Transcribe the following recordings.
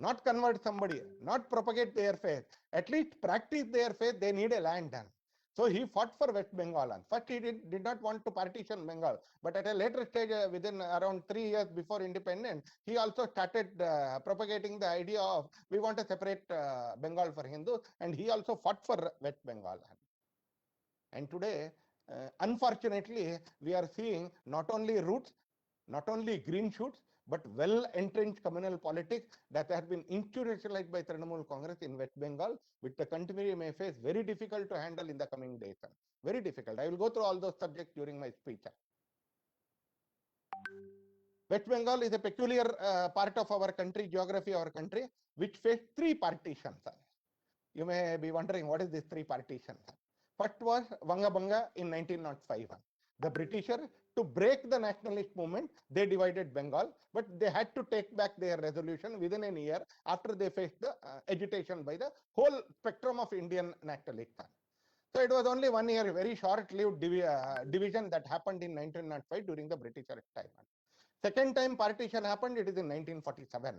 not convert somebody, not propagate their faith, at least practice their faith, they need a land. So he fought for West Bengal. First, he did not want to partition Bengal, but at a later stage, within around 3 years before independence, he also started propagating the idea of we want to separate Bengal for Hindus, and he also fought for West Bengal. And today, unfortunately, we are seeing not only roots, not only green shoots, but well-entrenched communal politics that has been institutionalized by Trinamool Congress in West Bengal, which the country may face very difficult to handle in the coming days. Very difficult. I will go through all those subjects during my speech. West Bengal is a peculiar part of our country, geography of our country, which faced 3 partitions. You may be wondering, what is this 3 partitions? First was Vangabanga in 1905. The Britishers, to break the nationalist movement, they divided Bengal, but they had to take back their resolution within a year after they faced the agitation by the whole spectrum of Indian nationalists. So it was only 1 year, very short-lived division that happened in 1905 during the British time. Second time partition happened, it is in 1947.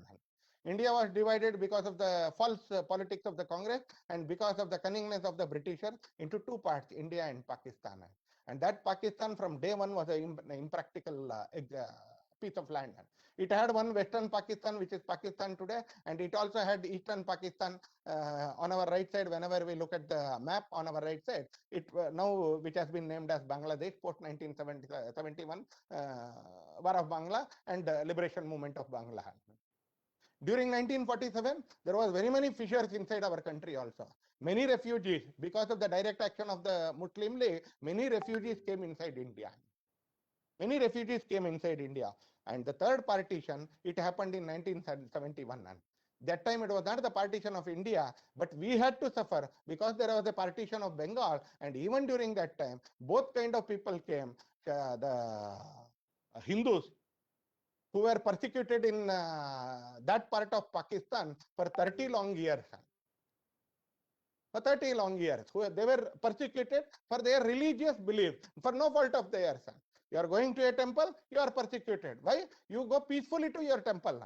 India was divided because of the false politics of the Congress and because of the cunningness of the Britishers into 2 parts, India and Pakistan. And that Pakistan from day one was an impractical piece of land. It had one Western Pakistan, which is Pakistan today, and it also had Eastern Pakistan on our right side. Whenever we look at the map on our right side, it now which has been named as Bangladesh post 1971 War of Bangla and liberation movement of Bangla. During 1947, there was very many fissures inside our country also. Many refugees, because of the direct action of the Muslim League, many refugees came inside India. Many refugees came inside India. And the third partition, it happened in 1971. That time it was not the partition of India, but we had to suffer because there was a partition of Bengal. And even during that time, both kind of people came. The Hindus who were persecuted in that part of Pakistan for 30 long years. For 30 long years, they were persecuted for their religious belief, for no fault of theirs. You are going to a temple, you are persecuted. Why? You go peacefully to your temple.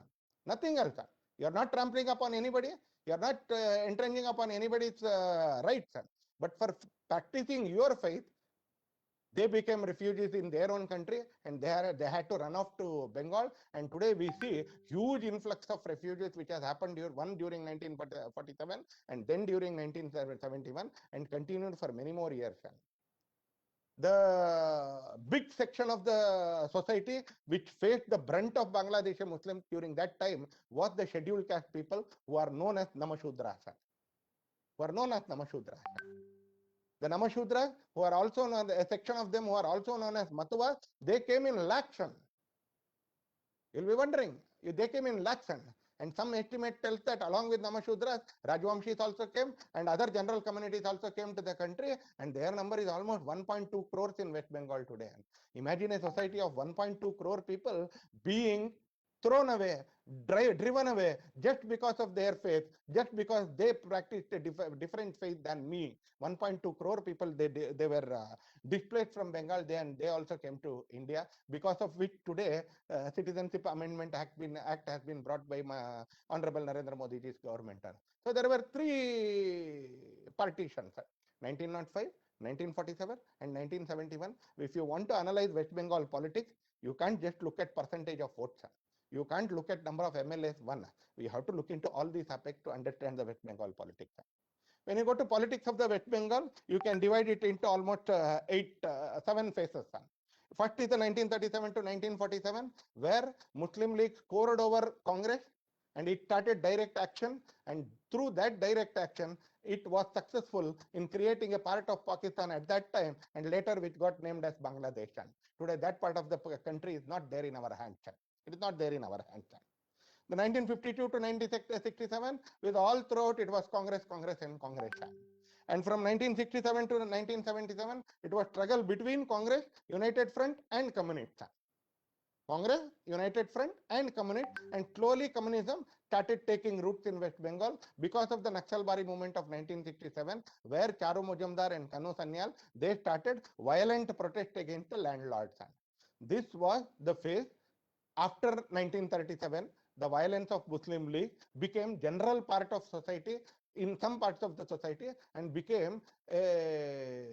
Nothing else. You are not trampling upon anybody. You are not entrenching upon anybody's rights. But for practicing your faith, they became refugees in their own country, and they had to run off to Bengal. And today we see huge influx of refugees, which has happened during 1947 and then during 1971 and continued for many more years. The big section of the society which faced the brunt of Bangladeshi Muslims during that time was the scheduled caste people who are known as Namashudras. The Namashudras, who are also known, a section of them who are also known as Matuvas, they came in lakhs. You'll be wondering, they came in lakhs. And some estimate tells that along with Namashudras, Rajwamshis also came and other general communities also came to the country, and their number is almost 1.2 crores in West Bengal today. Imagine a society of 1.2 crore people being thrown away, driven away just because of their faith, just because they practiced a different faith than me. 1.2 crore people, they were displaced from Bengal, and they also came to India, because of which today Citizenship Amendment Act has been brought by Honorable Narendra Modi's government. So there were 3 partitions, 1905, 1947 and 1971. If you want to analyze West Bengal politics, you can't just look at percentage of votes. You can't look at number of MLAs won. We have to look into all these aspects to understand the West Bengal politics. When you go to politics of the West Bengal, you can divide it into almost 7 phases. First is the 1937 to 1947, where Muslim League scored over Congress and it started direct action, and through that direct action, it was successful in creating a part of Pakistan at that time, and later which got named as Bangladesh. Today that part of the country is not there in our hands. It is not there in our hands. The 1952 to 1967, with all throughout, it was Congress. And from 1967 to 1977, it was struggle between Congress, United Front and Communists. Congress, United Front and Communists, and slowly communism started taking roots in West Bengal because of the Naxalbari movement of 1967, where Charu Mujumdar and Kanu Sanyal, they started violent protest against the landlords. This was the phase after 1937, the violence of Muslim League became general part of society in some parts of the society and became a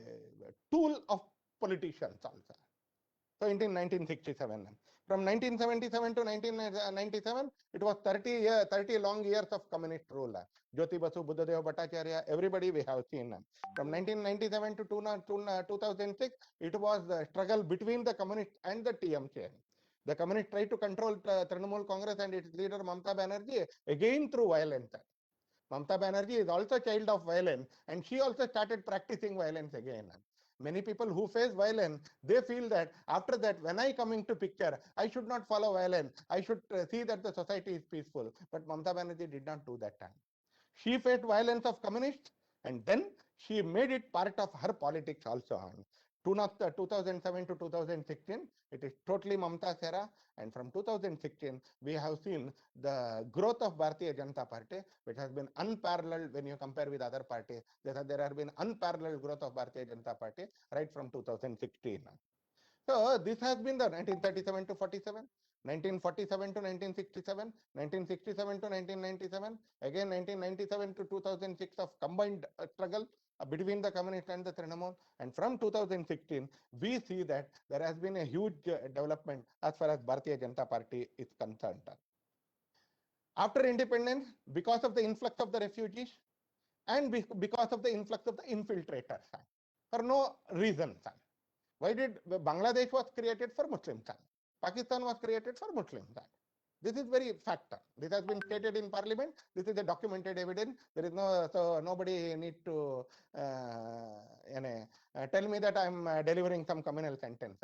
tool of politicians also. So in 1967, from 1977 to 1997, it was 30 long years of communist rule. Jyoti Basu, Buddhadev Bhattacharya, everybody we have seen. From 1997 to 2006, it was the struggle between the communists and the TMK. The communists tried to control Trinamool Congress and its leader Mamata Banerjee again through violence. Mamata Banerjee is also a child of violence, and she also started practicing violence again. Many people who face violence, they feel that after that, when I come into picture, I should not follow violence. I should see that the society is peaceful. But Mamata Banerjee did not do that time. She faced violence of communists, and then she made it part of her politics also. 2007 to 2016, it is totally Mamata's era, and from 2016, we have seen the growth of Bharatiya Janata Party, which has been unparalleled when you compare with other parties. There have been unparalleled growth of Bharatiya Janata Party right from 2016. So this has been the 1937 to 47, 1947 to 1967, 1967 to 1997, again 1997 to 2006 of combined struggle between the communist and the Trinamool. And from 2016, we see that there has been a huge development as far as Bharatiya Janata Party is concerned. After independence, because of the influx of the refugees and because of the influx of the infiltrators, for no reason. Why did Bangladesh was created for Muslims? Pakistan was created for Muslims. This is very fact. This has been stated in parliament. This is a documented evidence. There is no, so nobody need to tell me that I'm delivering some communal sentence.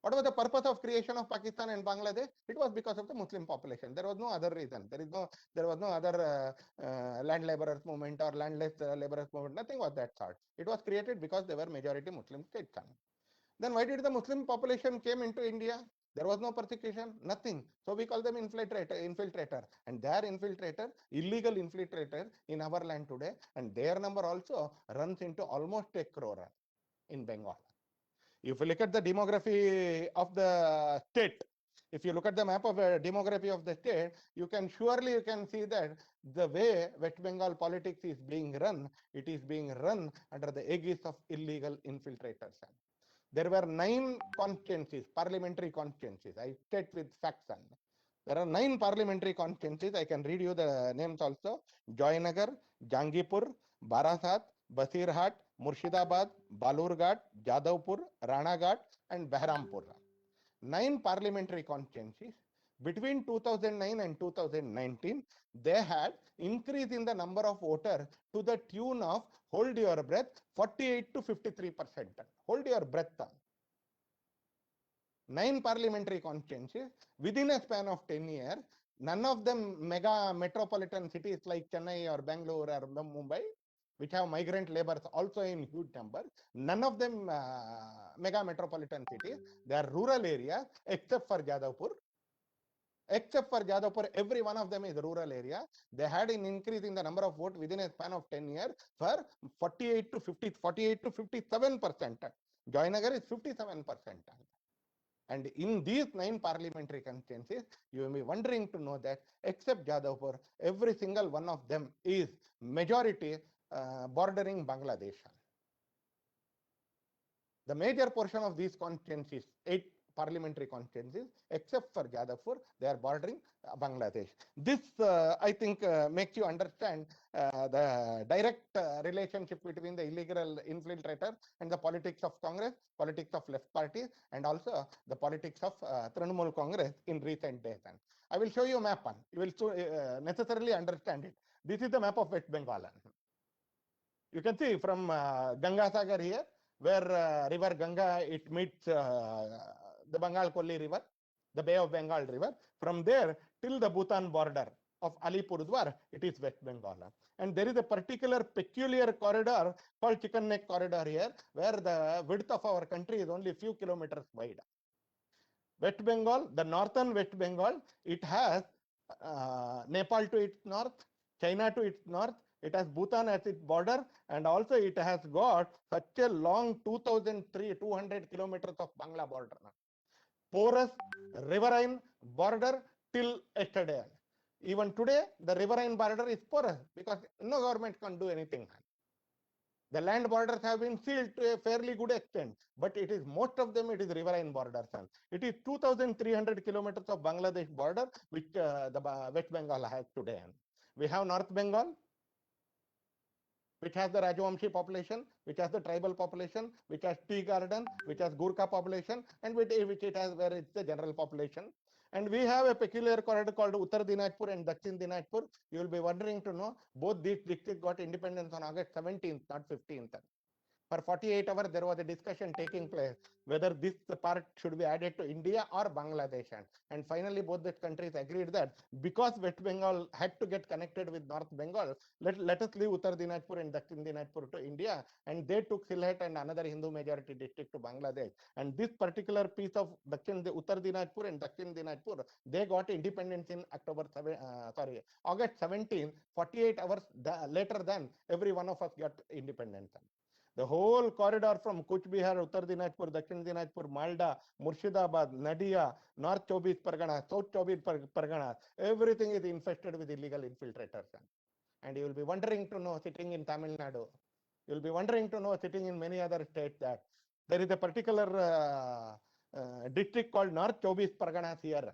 What was the purpose of creation of Pakistan and Bangladesh? It was because of the Muslim population. There was no other reason. There was no other land laborers movement or landless laborers movement. Nothing was that sort. It was created because they were majority Muslim states. Then why did the Muslim population came into India? There was no persecution, nothing. So we call them infiltrator. And they are infiltrator, illegal infiltrator in our land today. And their number also runs into almost a crore in Bengal. If you look at the demography of the state, if you look at the map of demography of the state, you can see that the way West Bengal politics is being run, it is being run under the aegis of illegal infiltrators. There were 9 constituencies, parliamentary constituencies. I state with facts. There are 9 parliamentary constituencies. I can read you the names also. Joynagar, Jangipur, Barasat, Basirhat, Murshidabad, Balurghat, Jadavpur, Ranaghat, and Behrampur. 9 parliamentary constituencies. Between 2009 and 2019, they had increase in the number of voters to the tune of, hold your breath, 48 to 53%. Hold your breath. 9 parliamentary constituencies within a span of 10 years. None of them mega metropolitan cities like Chennai or Bangalore or Mumbai, which have migrant laborers also in huge numbers. None of them mega metropolitan cities. They are rural areas except for Jadavpur. Except for Jadavpur, every one of them is rural area. They had an increase in the number of votes within a span of 10 years for 48 to 57%. Joynagar is 57%. And in these 9 parliamentary constituencies, you may be wondering to know that except Jadavpur, every single one of them is majority bordering Bangladesh. The major portion of these constituencies, 8 parliamentary constituencies, except for Jadavpur, they are bordering Bangladesh. This, I think, makes you understand the direct relationship between the illegal infiltrator and the politics of Congress, politics of left parties, and also the politics of Trinamool Congress in recent days. And I will show you a map. You will necessarily understand it. This is the map of West Bengal. You can see from Ganga Sagar here, where river Ganga, it meets the Bengal Kolli river, the Bay of Bengal river. From there till the Bhutan border of Alipurdwar, it is West Bengal. And there is a particular peculiar corridor called Chicken Neck Corridor here, where the width of our country is only a few kilometers wide. West Bengal, the northern West Bengal, it has Nepal to its north, China to its north, it has Bhutan as its border, and also it has got such a long 2,200 kilometers of Bangla border. Porous riverine border till yesterday. Even today, the riverine border is porous because no government can do anything. The land borders have been sealed to a fairly good extent, but it is most of them, it is riverine borders. It is 2,300 kilometers of Bangladesh border which the West Bengal has today. We have North Bengal, which has the Rajwamshi population, which has the tribal population, which has tea garden, which has Gurkha population, and which it has where it's the general population. And we have a peculiar corridor called Uttar Dinajpur and Dakshin Dinajpur. You will be wondering to know both these districts got independence on August 17th, not 15th. For 48 hours, there was a discussion taking place whether this part should be added to India or Bangladesh. And finally, both the countries agreed that because West Bengal had to get connected with North Bengal, let us leave Uttar Dinajpur and Dakshin Dinajpur to India. And they took Sylhet and another Hindu majority district to Bangladesh. And this particular piece of Uttar Dinajpur and Dakshin Dinajpur, they got independence in August 17, 48 hours later than every one of us got independence. The whole corridor from Kuch Bihar, Uttar Dinajpur, Dakshin Dinajpur, Malda, Murshidabad, Nadia, North Chobis Pargana, South Chobis Pargana, everything is infested with illegal infiltrators. And you will be wondering to know, sitting in Tamil Nadu, you will be wondering to know, sitting in many other states, that there is a particular district called North Chobis Parganas here,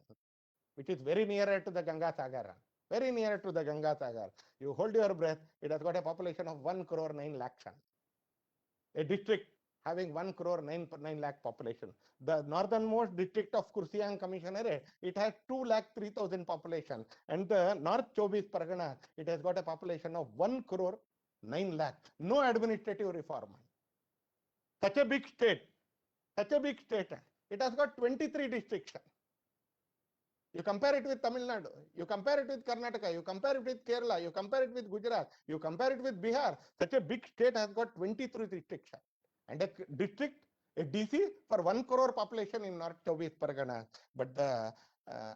which is very nearer to the Ganga Sagar. Very near to the Ganga Sagar. You hold your breath, it has got a population of 1 crore 9 lakhs. A district having 1 crore 9 lakh population. The northernmost district of Kursiang Commissionerate, it has 2 lakh 3,000 population. And the North Chobis Pargana, it has got a population of 1 crore 9 lakh. No administrative reform. Such a big state, it has got 23 districts. You compare it with Tamil Nadu, you compare it with Karnataka, you compare it with Kerala, you compare it with Gujarat, you compare it with Bihar. Such a big state has got 23 districts. And a district, a DC for 1 crore population in North Chobis Pargana. But the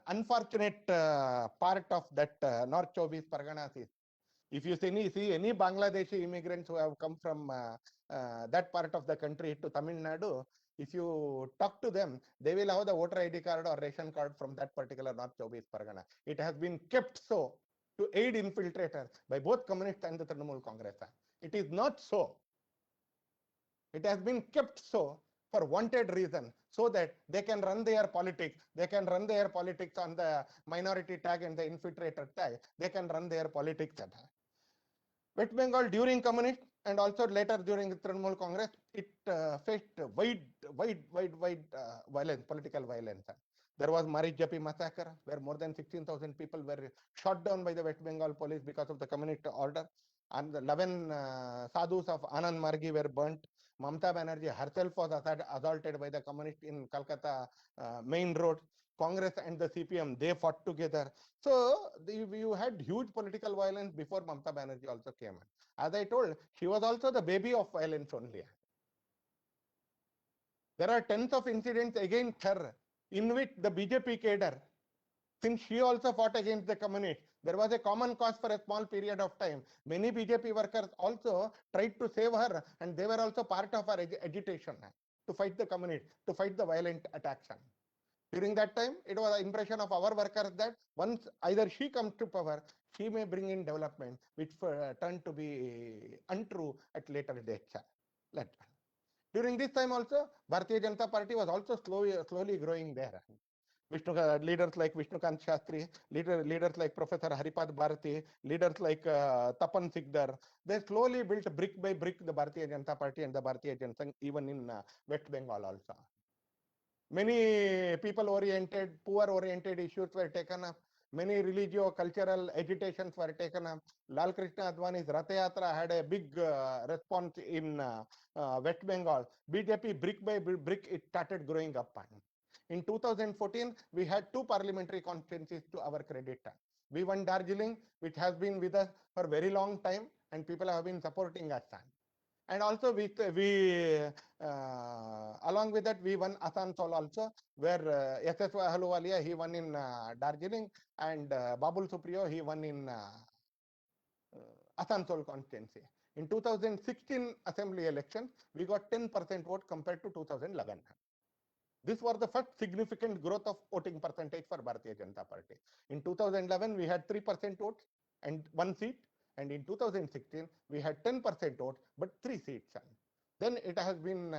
unfortunate part of that North Chobis Parganas is, if you see any Bangladeshi immigrants who have come from that part of the country to Tamil Nadu, if you talk to them, they will have the voter ID card or ration card from that particular North Chobis Pargana. It has been kept so to aid infiltrators by both Communist and the Trinamool Congress. It is not so. It has been kept so for wanted reason, so that they can run their politics. They can run their politics on the minority tag and the infiltrator tag. They can run their politics. West Bengal during communist and also later during the Trinamool Congress, it faced wide violence, political violence. There was Marijjapi massacre, where more than 16,000 people were shot down by the West Bengal police because of the communist order. And the 11 sadhus of Anand Margi were burnt. Mamata Banerjee herself was assaulted by the communists in Calcutta main road. Congress and the CPM, they fought together. So you had huge political violence before Mamata Banerjee also came. As I told, she was also the baby of violence only. There are tens of incidents against her in which the BJP cadre, since she also fought against the communists, there was a common cause for a small period of time. Many BJP workers also tried to save her, and they were also part of her agitation to fight the communists, to fight the violent attacks. During that time, it was an impression of our workers that once either she comes to power, she may bring in development, which turned to be untrue at later dates. During this time also, Bharatiya Janata Party was also slowly growing there. Leaders like Vishnukant Shastri, leaders like Professor Haripad Bharati, leaders like Tapan Sikdar, they slowly built brick by brick the Bharatiya Janata Party and the Bharatiya Janata Sangh, even in West Bengal also. Many people-oriented, poor-oriented issues were taken up. Many religio-cultural agitations were taken up. Lal Krishna Advani's Ratha Yatra had a big response in West Bengal. BJP, brick by brick, it started growing up. In 2014, we had 2 parliamentary constituencies to our credit. We won Darjeeling, which has been with us for a very long time, and people have been supporting us. And also along with that, we won Asansol also, where SSY Ahluwalia, he won in Darjeeling, and Babul Supriyo, he won in Asansol constituency. In 2016 assembly election, we got 10% vote compared to 2011. This was the first significant growth of voting percentage for Bharatiya Janata Party. In 2011, we had 3% votes and 1 seat. And in 2016, we had 10% votes, but 3 seats. Then it has been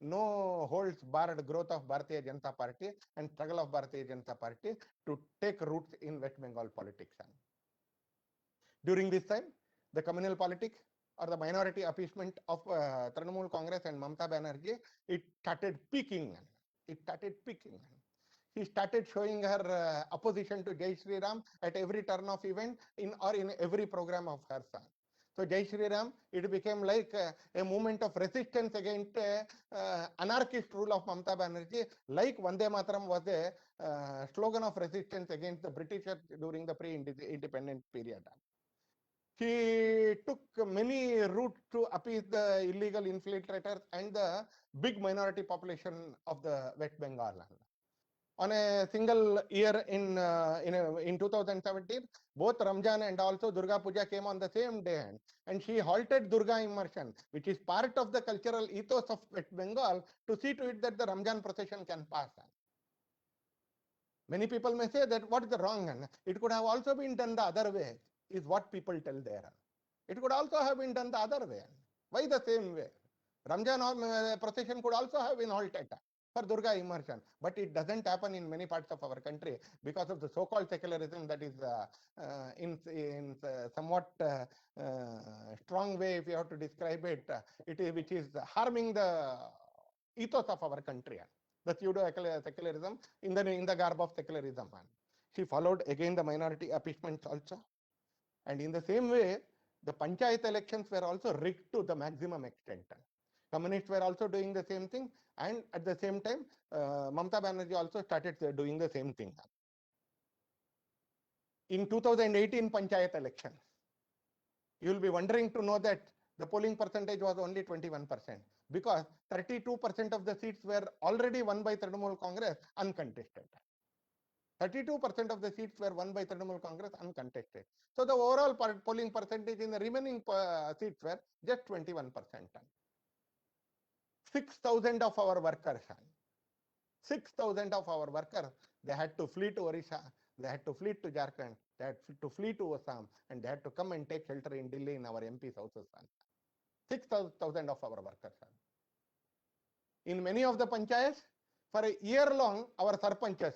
no holds barred growth of Bharatiya Janata Party and struggle of Bharatiya Janata Party to take roots in West Bengal politics. During this time, the communal politics or the minority appeasement of Trinamool Congress and Mamata Banerjee, it started peaking. It started peaking. He started showing her opposition to Jai Shri Ram at every turn of event in every program of her son. So Jai Shri Ram, it became like a movement of resistance against anarchist rule of Mamata Banerjee, like Vande Mataram was a slogan of resistance against the Britishers during the pre-independent period. He took many routes to appease the illegal infiltrators and the big minority population of the West Bengal. On a single year in 2017, both Ramjan and also Durga Puja came on the same day, and she halted Durga immersion, which is part of the cultural ethos of West Bengal, to see to it that the Ramjan procession can pass. Many people may say that what is the wrong? It could have also been done the other way, is what people tell there. It could also have been done the other way. Why the same way? Ramjan procession could also have been halted for Durga immersion, but it doesn't happen in many parts of our country because of the so-called secularism that is in somewhat strong way, if you have to describe it, which is harming the ethos of our country. The pseudo-secularism in the garb of secularism. She followed again the minority appeasement also. And in the same way, the panchayat elections were also rigged to the maximum extent. Communists were also doing the same thing, and at the same time, Mamata Banerjee also started doing the same thing. In 2018 panchayat elections, you will be wondering to know that the polling percentage was only 21%, because 32% of the seats were already won by Trinamool Congress uncontested. 32% of the seats were won by Trinamool Congress uncontested. So the overall polling percentage in the remaining seats were just 21%. 6,000 of our workers, 6,000 of our workers, they had to flee to Orissa, they had to flee to Jharkhand, they had to flee to Assam, and they had to come and take shelter in Delhi in our MP's houses. 6,000 of our workers. In many of the panchayats, for a year long, our sarpanchas,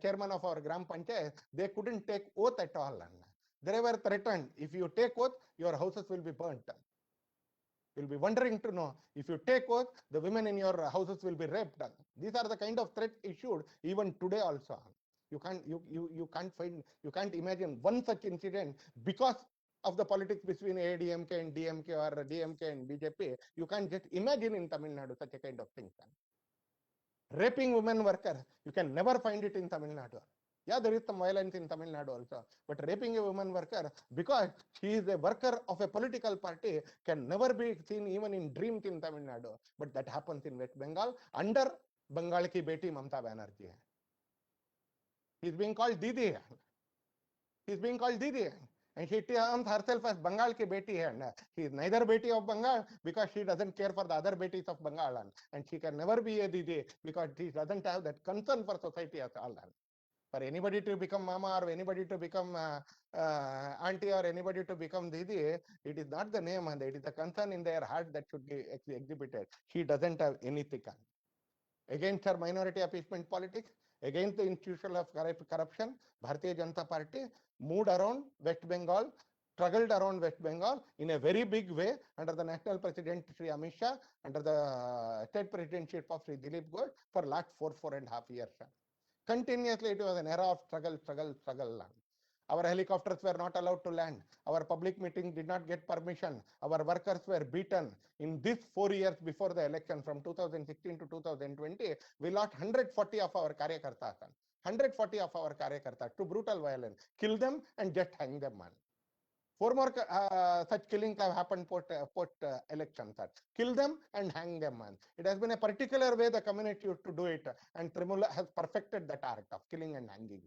chairman of our Gram Panchayat, they couldn't take oath at all. They were threatened, if you take oath, your houses will be burnt. You'll be wondering to know, if you take oath, the women in your houses will be raped. These are the kind of threats issued even today also. You can't imagine one such incident because of the politics between ADMK and DMK or DMK and BJP. You can't just imagine in Tamil Nadu such a kind of thing. Raping women workers, you can never find it in Tamil Nadu. Yeah, there is some violence in Tamil Nadu also, but raping a woman worker because she is a worker of a political party can never be seen even in dreams in Tamil Nadu. But that happens in West Bengal under Bengal ki beti Mamata Banerjee. He is being called Didi. He is being called Didi. And she terms herself as Bengal ki beti hai. She is neither beti of Bengal because she doesn't care for the other betis of Bengal. And she can never be a Didi because she doesn't have that concern for society as all. For anybody to become mama or anybody to become auntie or anybody to become Didi, it is not the name, and it is the concern in their heart that should be exhibited. She doesn't have anything. Against her minority appeasement politics, against the institutional of corruption, Bharatiya Janata Party moved around West Bengal, struggled around West Bengal in a very big way under the national president Sri Amit Shah, under the state presidentship of Sri Dilip Ghosh for last 4.5 years. Continuously, it was an era of struggle. Our helicopters were not allowed to land. Our public meetings did not get permission. Our workers were beaten. In these 4 years before the election, from 2016 to 2020, we lost 140 of our karyakartas. 140 of our karyakartas to brutal violence. Kill them and just hang them, man. 4 more such killings have happened post-election. Kill them and hang them, man. It has been a particular way the community used to do it, and Trinamool has perfected that art of killing and hanging.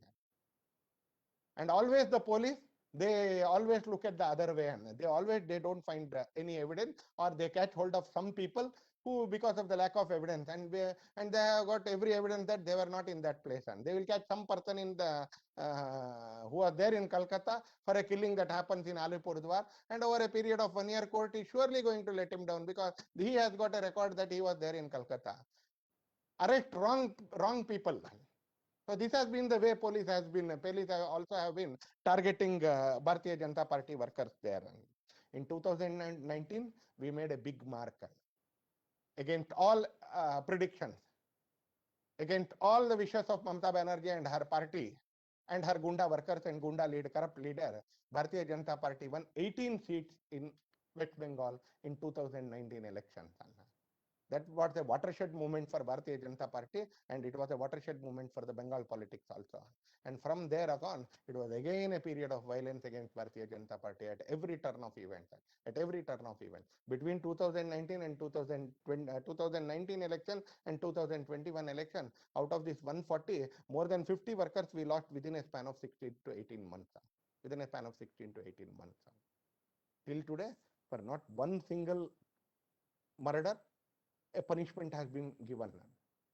And always the police, they always look at the other way, and they don't find any evidence, or they catch hold of some people who, because of the lack of evidence, and they have got every evidence that they were not in that place, and they will catch some person in the who are there in Calcutta for a killing that happens in Alipurdwar, and over a period of 1 year, court is surely going to let him down because he has got a record that he was there in Calcutta. Arrest wrong people. So this has been the way police also have been targeting Bharatiya Janata Party workers there. In 2019, we made a big mark against all predictions, against all the wishes of Mamata Banerjee and her party and her Gunda workers and Gunda corrupt leader. Bharatiya Janata Party won 18 seats in West Bengal in 2019 elections. That was a watershed movement for Bharatiya Janata Party, and it was a watershed movement for the Bengal politics also. And from there on, it was again a period of violence against Bharatiya Janata Party at every turn of events. At every turn of events. Between 2019 and 2019 election and 2021 election, out of this 140, more than 50 workers we lost within a span of 16 to 18 months. Within a span of 16 to 18 months. Till today, for not one single murder, a punishment has been given,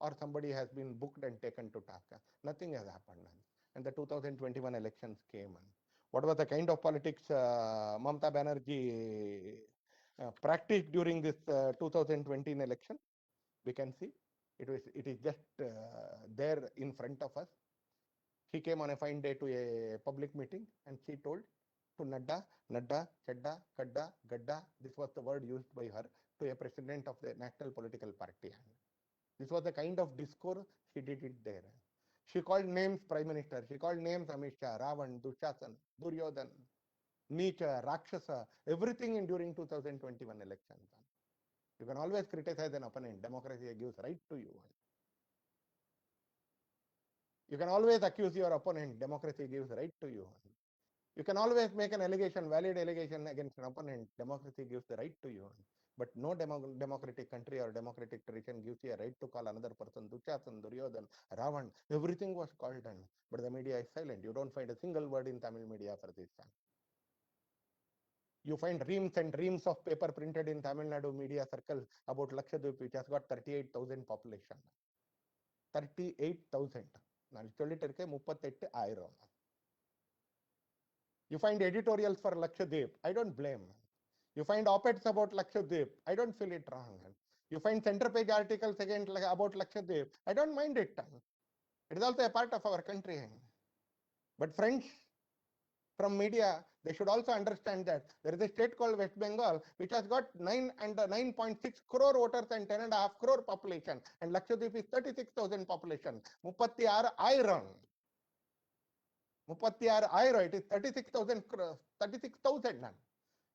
or somebody has been booked and taken to task. Nothing has happened. And the 2021 elections came. What was the kind of politics Mamata Banerjee practiced during this 2020 election? We can see it is just there in front of us. She came on a fine day to a public meeting and she told to Nadda, Chadda, Kadda, Gadda. This was the word used by her to a president of the national political party. This was the kind of discourse she did it there. She called names Prime Minister. She called names Amit Shah, Ravan, Dushasan, Duryodhan, Neecha, Rakshasa, everything in during 2021 elections. You can always criticize an opponent. Democracy gives right to you. You can always accuse your opponent. Democracy gives right to you. You can always make an allegation, valid allegation against an opponent. Democracy gives the right to you. But no democratic country or democratic tradition gives you a right to call another person Dushasan, Duryodhan, Ravan. Everything was called done. But the media is silent. You don't find a single word in Tamil media for this. You find reams and reams of paper printed in Tamil Nadu media circle about Lakshadweep, which has got 38,000 population. 38,000. You find editorials for Lakshadweep. I don't blame. You find op-eds about Lakshadweep. I don't feel it wrong. You find center page articles again about Lakshadweep. I don't mind it. It is also a part of our country. But friends from media, they should also understand that there is a state called West Bengal, which has got 9.6 crore voters and 10.5 crore population. And Lakshadweep is 36,000 population. Muppattiyaru iron. It is 36,000.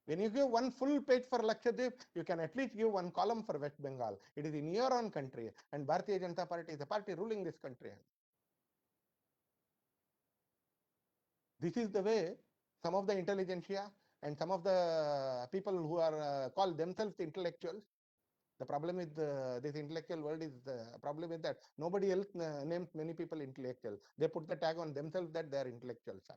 When you give one full page for Lakshadweep, you can at least give one column for West Bengal. It is in your own country, and Bharatiya Janata Party is the party ruling this country. This is the way some of the intelligentsia and some of the people who are called themselves intellectuals. The problem with this intellectual world is the problem is that nobody else names many people intellectual. They put the tag on themselves that they are intellectuals.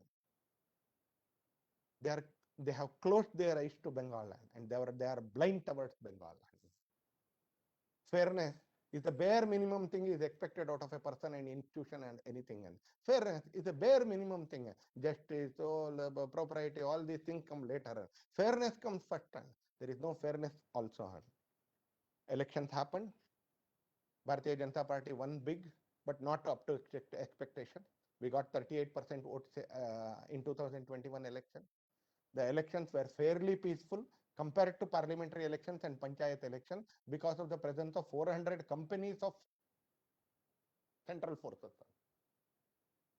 They have closed their eyes to Bengal and they are blind towards Bengal. Fairness is the bare minimum thing is expected out of a person and institution and anything. And fairness is a bare minimum thing. Justice, propriety, all these things come later. Fairness comes first. There is no fairness also. Elections happened. Bharatiya Janata Party won big, but not up to expectation. We got 38% votes in 2021 election. The elections were fairly peaceful compared to parliamentary elections and panchayat elections because of the presence of 400 companies of central forces.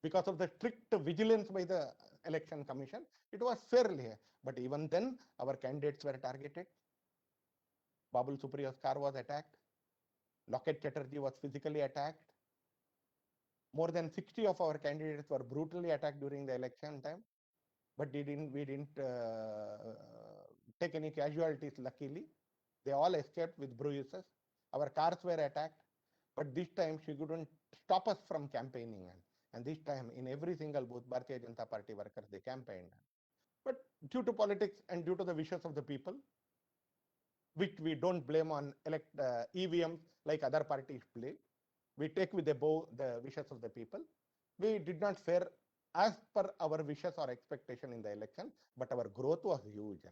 Because of the strict vigilance by the election commission, it was fairly. But even then, our candidates were targeted. Babul Supriyo's car was attacked. Locket Chatterjee was physically attacked. More than 60 of our candidates were brutally attacked during the election time. But we didn't take any casualties, luckily. They all escaped with bruises. Our cars were attacked. But this time, she couldn't stop us from campaigning. And this time, in every single booth, Bharatiya Janata Party workers, they campaigned. But due to politics and due to the wishes of the people, which we don't blame on EVMs like other parties blame. We take with a bow the wishes of the people. We did not fare as per our wishes or expectation in the election, but our growth was huge.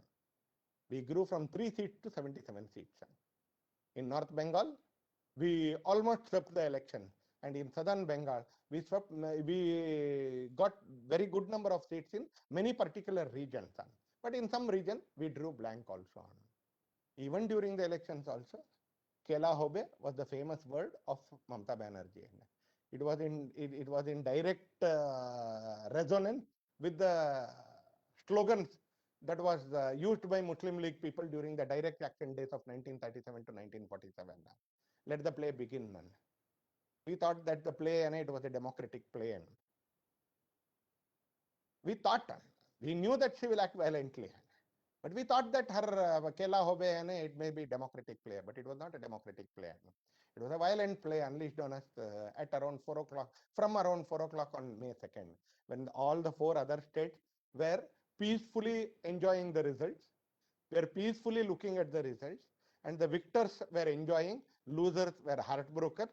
We grew from 3 seats to 77 seats. In North Bengal, we almost swept the election. And in Southern Bengal, we got very good number of seats in many particular regions. But in some region, we drew blank also. Even during the elections also, Kela Hobe was the famous word of Mamata Banerjee. It was in direct resonance with the slogans that was used by Muslim League people during the direct action days of 1937 to 1947. Let the play begin. We thought that the play, and it was a democratic play. We thought, we knew that she will act violently. But we thought that her Kela Hobe, it may be democratic play, but it was not a democratic play. It was a violent play unleashed on us at around 4 o'clock, from around 4 o'clock on May 2nd, when all the 4 other states were peacefully enjoying the results, were peacefully looking at the results, and the victors were enjoying, losers were heartbroken.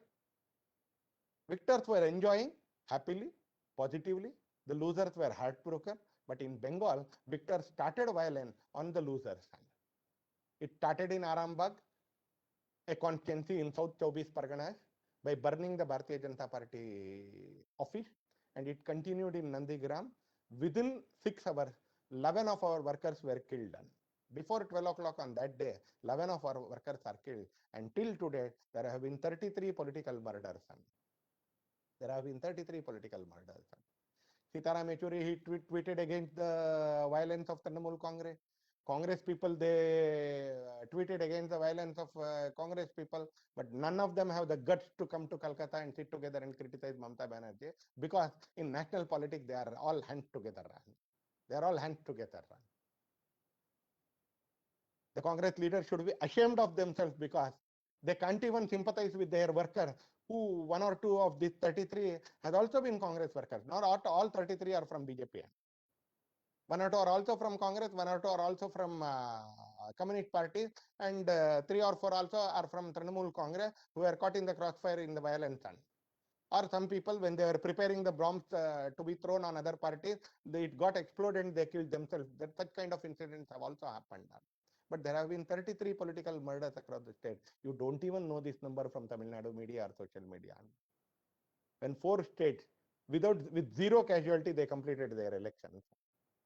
Victors were enjoying happily, positively, the losers were heartbroken. But in Bengal, victors started violence on the losers' hand. It started in Arambagh, a constituency in South Chowbis Parganas, by burning the Bharatiya Janata Party office, and it continued in Nandigram. Within 6 hours, 11 of our workers were killed. Before 12 o'clock on that day, 11 of our workers are killed. And till today, there have been 33 political murders. There have been 33 political murders. Sitaram Yechury, he tweeted against the violence of Trinamool Congress. Congress people, they tweeted against the violence of Congress people, but none of them have the guts to come to Calcutta and sit together and criticize Mamata Banerjee, because in national politics, they are all hands together. They are all hands together. The Congress leaders should be ashamed of themselves, because they can't even sympathize with their worker, who 1 or 2 of these 33 has also been Congress workers. Not all 33 are from BJP. 1 or 2 are also from Congress, 1 or 2 are also from Communist Party, and 3 or 4 also are from Trinamool Congress, who were caught in the crossfire in the violence. Or some people, when they were preparing the bombs to be thrown on other parties, it got exploded and they killed themselves. That such kind of incidents have also happened. But there have been 33 political murders across the state. You don't even know this number from Tamil Nadu media or social media. When 4 states, with 0 casualty, they completed their elections.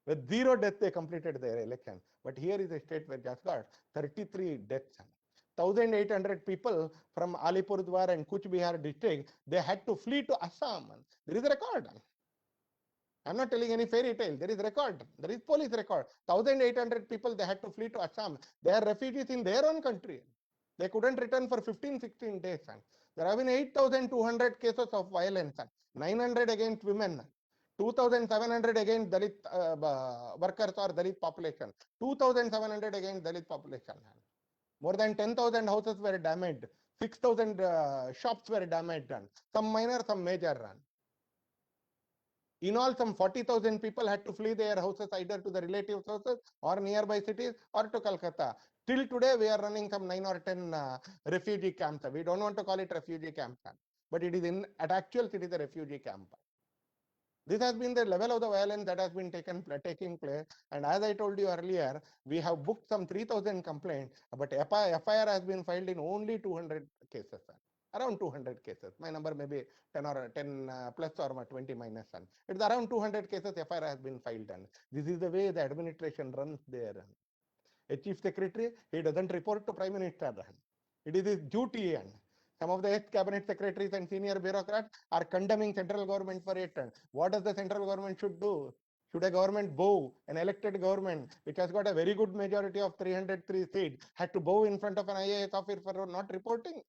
With 0 deaths, they completed their election. But here is a state where just got 33 deaths. 1,800 people from Alipurduar and Kuch Bihar district, they had to flee to Assam. There is a record. I'm not telling any fairy tale. There is record. There is police record. 1,800 people, they had to flee to Assam. They are refugees in their own country. They couldn't return for 15, 16 days. There have been 8,200 cases of violence. 900 against women. 2,700 against Dalit workers or Dalit population. 2,700 against Dalit population. More than 10,000 houses were damaged. 6,000 shops were damaged. Some minor, some major. In all, some 40,000 people had to flee their houses either to the relatives' houses or nearby cities or to Calcutta. Till today, we are running some 9 or 10 refugee camps. We don't want to call it refugee camp, but it is at actual it is a refugee camp. This has been the level of the violence that has been taking place. And as I told you earlier, we have booked some 3,000 complaints, but FIR has been filed in only 200 cases. Around 200 cases. My number may be 10 or 10 plus or 20 minus. It's around 200 cases FIR has been filed. And this is the way the administration runs there. A chief secretary, he doesn't report to Prime Minister. It is his duty. And some of the ex-cabinet secretaries and senior bureaucrats are condemning central government for it. What does the central government should do? Should a government bow, an elected government, which has got a very good majority of 303 seats, had to bow in front of an IAS officer for not reporting?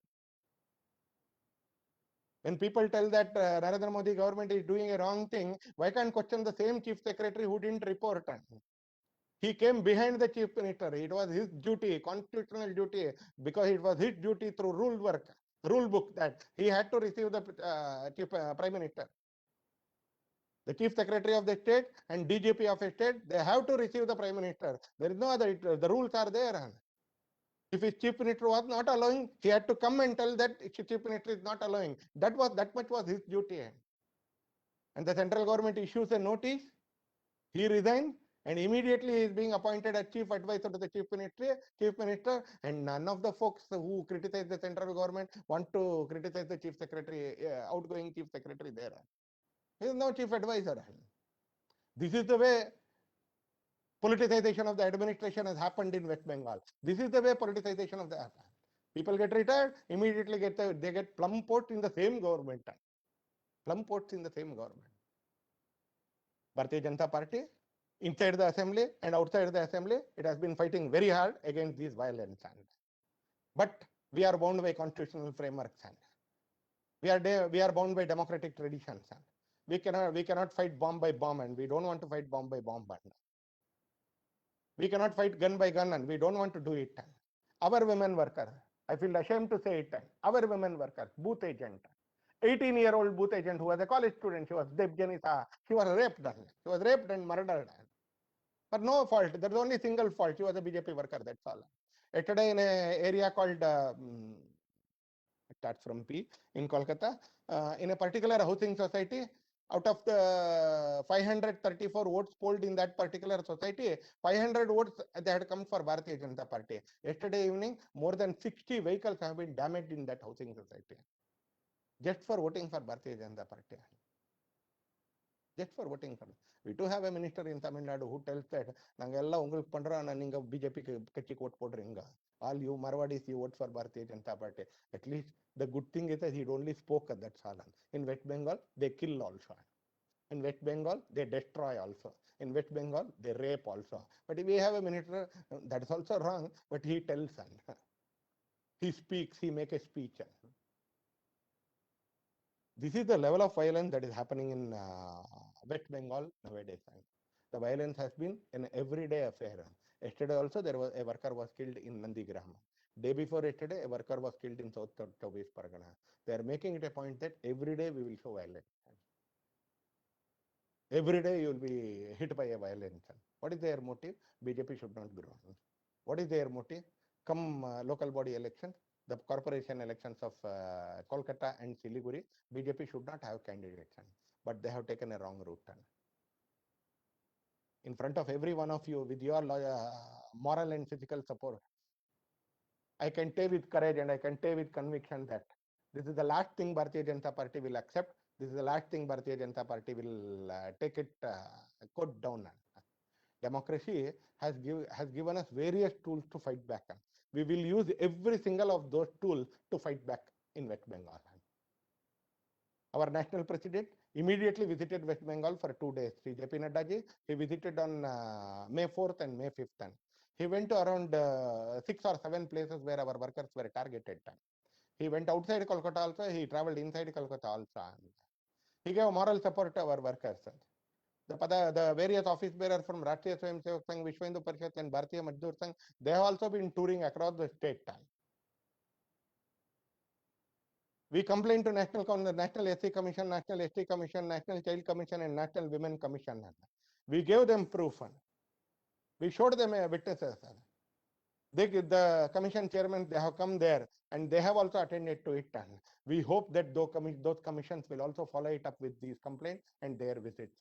When people tell that Narendra Modi government is doing a wrong thing, why can't question the same chief secretary who didn't report? He came behind the chief minister. It was his duty, constitutional duty, because it was his duty through rule book, that he had to receive the chief prime minister. The chief secretary of the state and DGP of a state, they have to receive the prime minister. There is no other. The rules are there. If his chief minister was not allowing, he had to come and tell that chief minister is not allowing. That much was his duty. And the central government issues a notice. He resigned, and immediately he is being appointed as chief advisor to the chief minister, and none of the folks who criticize the central government want to criticize the chief secretary, outgoing chief secretary there. He is now chief advisor. This is the way politicization of the administration has happened in West Bengal. This is the way politicization of the people get retired, immediately they get plum port in the same government. Plum ports in the same government. Bharatiya Janata Party, inside the assembly and outside the assembly, it has been fighting very hard against these violence. But we are bound by constitutional frameworks. We are bound by democratic traditions. We cannot fight bomb by bomb, and we don't want to fight bomb by bomb. We cannot fight gun by gun, and we don't want to do it. Our women worker, I feel ashamed to say it, our women worker, booth agent, 18-year-old booth agent who was a college student, she was Debjanita, she was raped. She was raped and murdered. For no fault, there was only single fault, she was a BJP worker, that's all. Yesterday in an area called, it starts from P, in Kolkata, in a particular housing society, out of the 534 votes polled in that particular society, 500 votes they had come for Bharatiya Janata Party. Yesterday evening, more than 60 vehicles have been damaged in that housing society, just for voting for Bharatiya Janata Party. Just for voting for. We do have a minister in Tamil Nadu who tells that Nangella ungalku pandra na ninga BJP kachi vote podringa. All you Marwadis, you vote for Bharatiya Janata Party. At least the good thing is that he only spoke at that Salan. In West Bengal, they kill also. In West Bengal, they destroy also. In West Bengal, they rape also. But if we have a minister, that is also wrong, but he tells and he speaks, he makes a speech. This is the level of violence that is happening in West Bengal nowadays. The violence has been an everyday affair. Yesterday also there was a worker was killed in Nandigram. Day before yesterday, a worker was killed in South Chowbis Pargana. They are making it a point that every day we will show violence. Every day you will be hit by a violence. What is their motive? BJP should not grow. What is their motive? Come local body elections, the corporation elections of Kolkata and Siliguri, BJP should not have candidates, but they have taken a wrong route. In front of every one of you, with your moral and physical support, I can say with courage and I can say with conviction that this is the last thing Bharatiya Janata Party will accept. This is the last thing Bharatiya Janata Party will take it quote down. Democracy has given us various tools to fight back. We will use every single of those tools to fight back in West Bengal. Our national president immediately visited West Bengal for 2 days. Sri J.P. Nadda ji, he visited on May 4th and May 5th. He went to around 6 or 7 places where our workers were targeted. He went outside Kolkata also, he traveled inside Kolkata also. He gave moral support to our workers. The various office bearers from Rashtriya Swayamsevak Sangh, Vishwa Hindu Parishad and Bharatiya Mazdoor Sangh, they have also been touring across the state. We complained to National SC Commission, National ST Commission, National Child Commission and National Women Commission. We gave them proof. We showed them witnesses. The commission chairman, they have come there and they have also attended to it. We hope that those commissions will also follow it up with these complaints and their visits.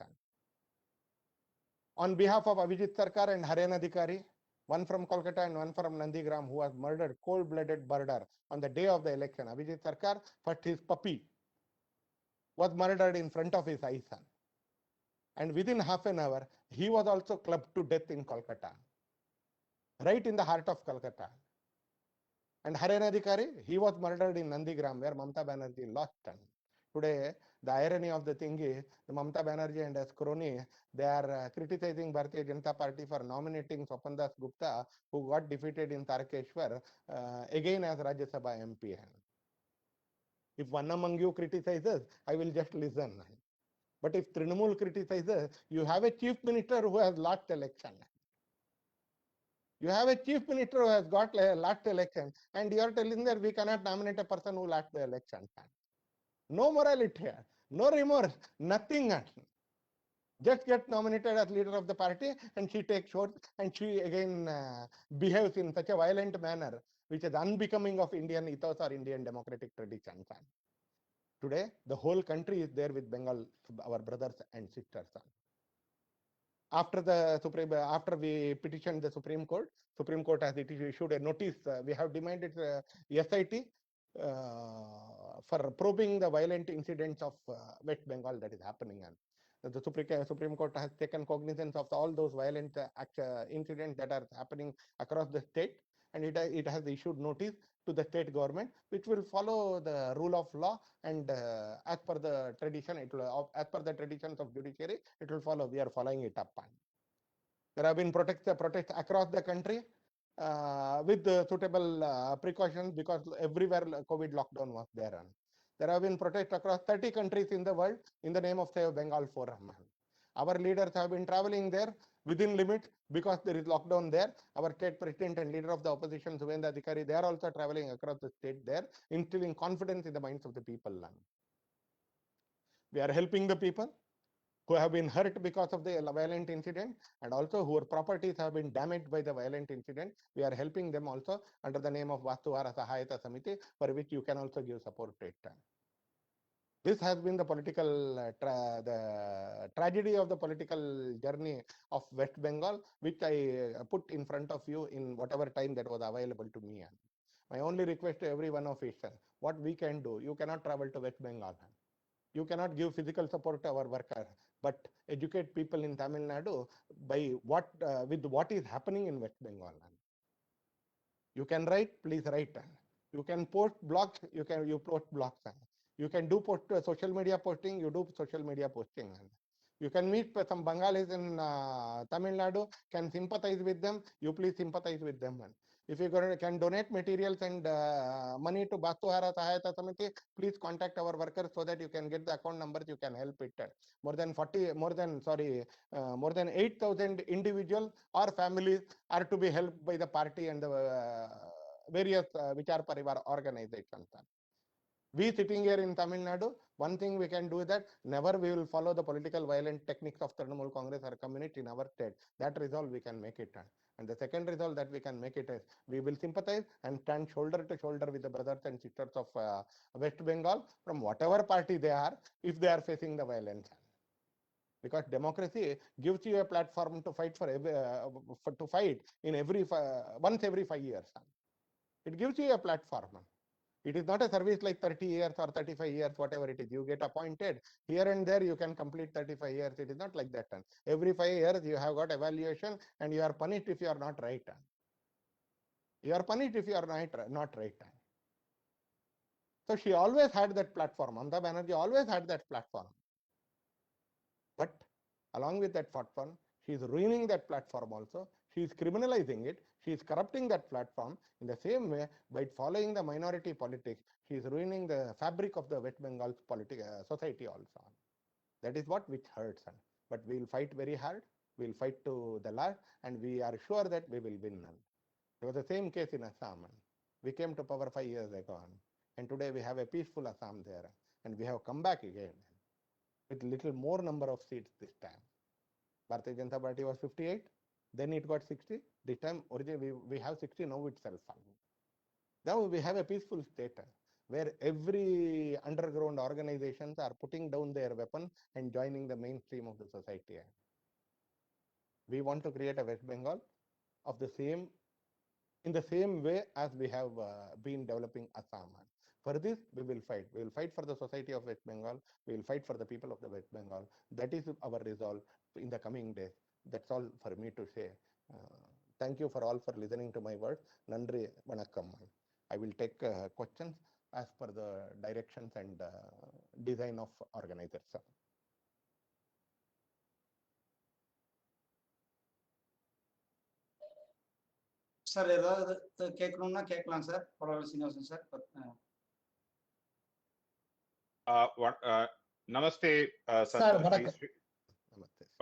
On behalf of Avijit Sarkar and Haren Adhikari, one from Kolkata and one from Nandigram, who was murdered, cold-blooded murder on the day of the election. Avijit Sarkar, first his puppy was murdered in front of his eyes. And within half an hour, he was also clubbed to death in Kolkata, right in the heart of Kolkata. And Haren Adhikari, he was murdered in Nandigram, where Mamata Banerjee lost. Today, the irony of the thing is, Mamata Banerjee and his crony, they are criticizing Bharatiya Janata Party for nominating Swapan Gupta, who got defeated in Tarkeshwar, again as Rajya Sabha MP. If one among you criticizes, I will just listen. But if Trinamool criticizes, you have a chief minister who has lost election. You have a chief minister who has got lost election, and you are telling that we cannot nominate a person who lost the election. No morality here, no remorse, nothing. Just get nominated as leader of the party, and she takes short, and she again behaves in such a violent manner. which is unbecoming of Indian ethos or Indian democratic traditions. Today, the whole country is there with Bengal, our brothers and sisters. After we petitioned the Supreme Court has issued a notice. We have demanded SIT for probing the violent incidents of West Bengal that is happening. And the Supreme Court has taken cognizance of all those violent incidents that are happening across the state, and it has issued notice to the state government, which will follow the rule of law, and as per the tradition, as per the traditions of judiciary, it will follow. We are following it up. There have been protests across the country with suitable precautions, because everywhere COVID lockdown was there. There have been protests across 30 countries in the world in the name of Save Bengal Forum. Our leaders have been traveling there within limits because there is lockdown there. Our state president and leader of the opposition, Subendra Adhikari, they are also traveling across the state there, instilling confidence in the minds of the people. We are helping the people who have been hurt because of the violent incident, and also whose properties have been damaged by the violent incident. We are helping them also under the name of Vastuvara Sahayata Samiti, for which you can also give support to it. This has been the political the tragedy of the political journey of West Bengal, which I put in front of you in whatever time that was available to me. My only request to every one of us, what we can do, you cannot travel to West Bengal. You cannot give physical support to our workers, but educate people in Tamil Nadu by with what is happening in West Bengal. You can write, please write. You can post blogs, you post blogs. You can do social media posting, you do social media posting. You can meet some Bengalis in Tamil Nadu, can sympathize with them, you please sympathize with them. If you can donate materials and money to Bhastuhara Sahayata Samiti, please contact our workers so that you can get the account numbers, you can help it. More than 8,000 individuals or families are to be helped by the party and the various Vichar Parivar organizations. We sitting here in Tamil Nadu, one thing we can do is that never we will follow the political violent techniques of Trinamool Congress or community in our state. That resolve we can make it. And the second resolve that we can make it is we will sympathize and stand shoulder to shoulder with the brothers and sisters of West Bengal from whatever party they are, if they are facing the violence. Because democracy gives you a platform to fight to fight in once every 5 years. It gives you a platform. It is not a service like 30 years or 35 years, whatever it is. You get appointed here and there, you can complete 35 years. It is not like that. Every 5 years, you have got evaluation, and you are punished if you are not right. You are punished if you are not right. So she always had that platform. Mamata Banerjee always had that platform. But along with that platform, she is ruining that platform also. She is criminalizing it. She is corrupting that platform. In the same way, by following the minority politics, she is ruining the fabric of the West Bengal society also. That is what which hurts. But we will fight very hard. We will fight to the last, and we are sure that we will win. It was the same case in Assam. We came to power 5 years ago, and today we have a peaceful Assam there, and we have come back again with little more number of seats this time. Bharatiya Janata Party was 58, then it got 60. This time, originally we have 60 now itself. Now we have a peaceful state where every underground organizations are putting down their weapon and joining the mainstream of the society. We want to create a West Bengal of in the same way as we have been developing Assam. For this, we will fight. We will fight for the society of West Bengal. We will fight for the people of the West Bengal. That is our resolve in the coming days. That's all for me to say. Thank you for all for listening to my words. Nandri Vanakkam. I will take questions as per the directions and design of organizers. Sir ஏதாவது கேட்கணும்னா கேட்கலாம் sir. பொருளாளர் Srinivasan sir. Namaste, sir. Namaste.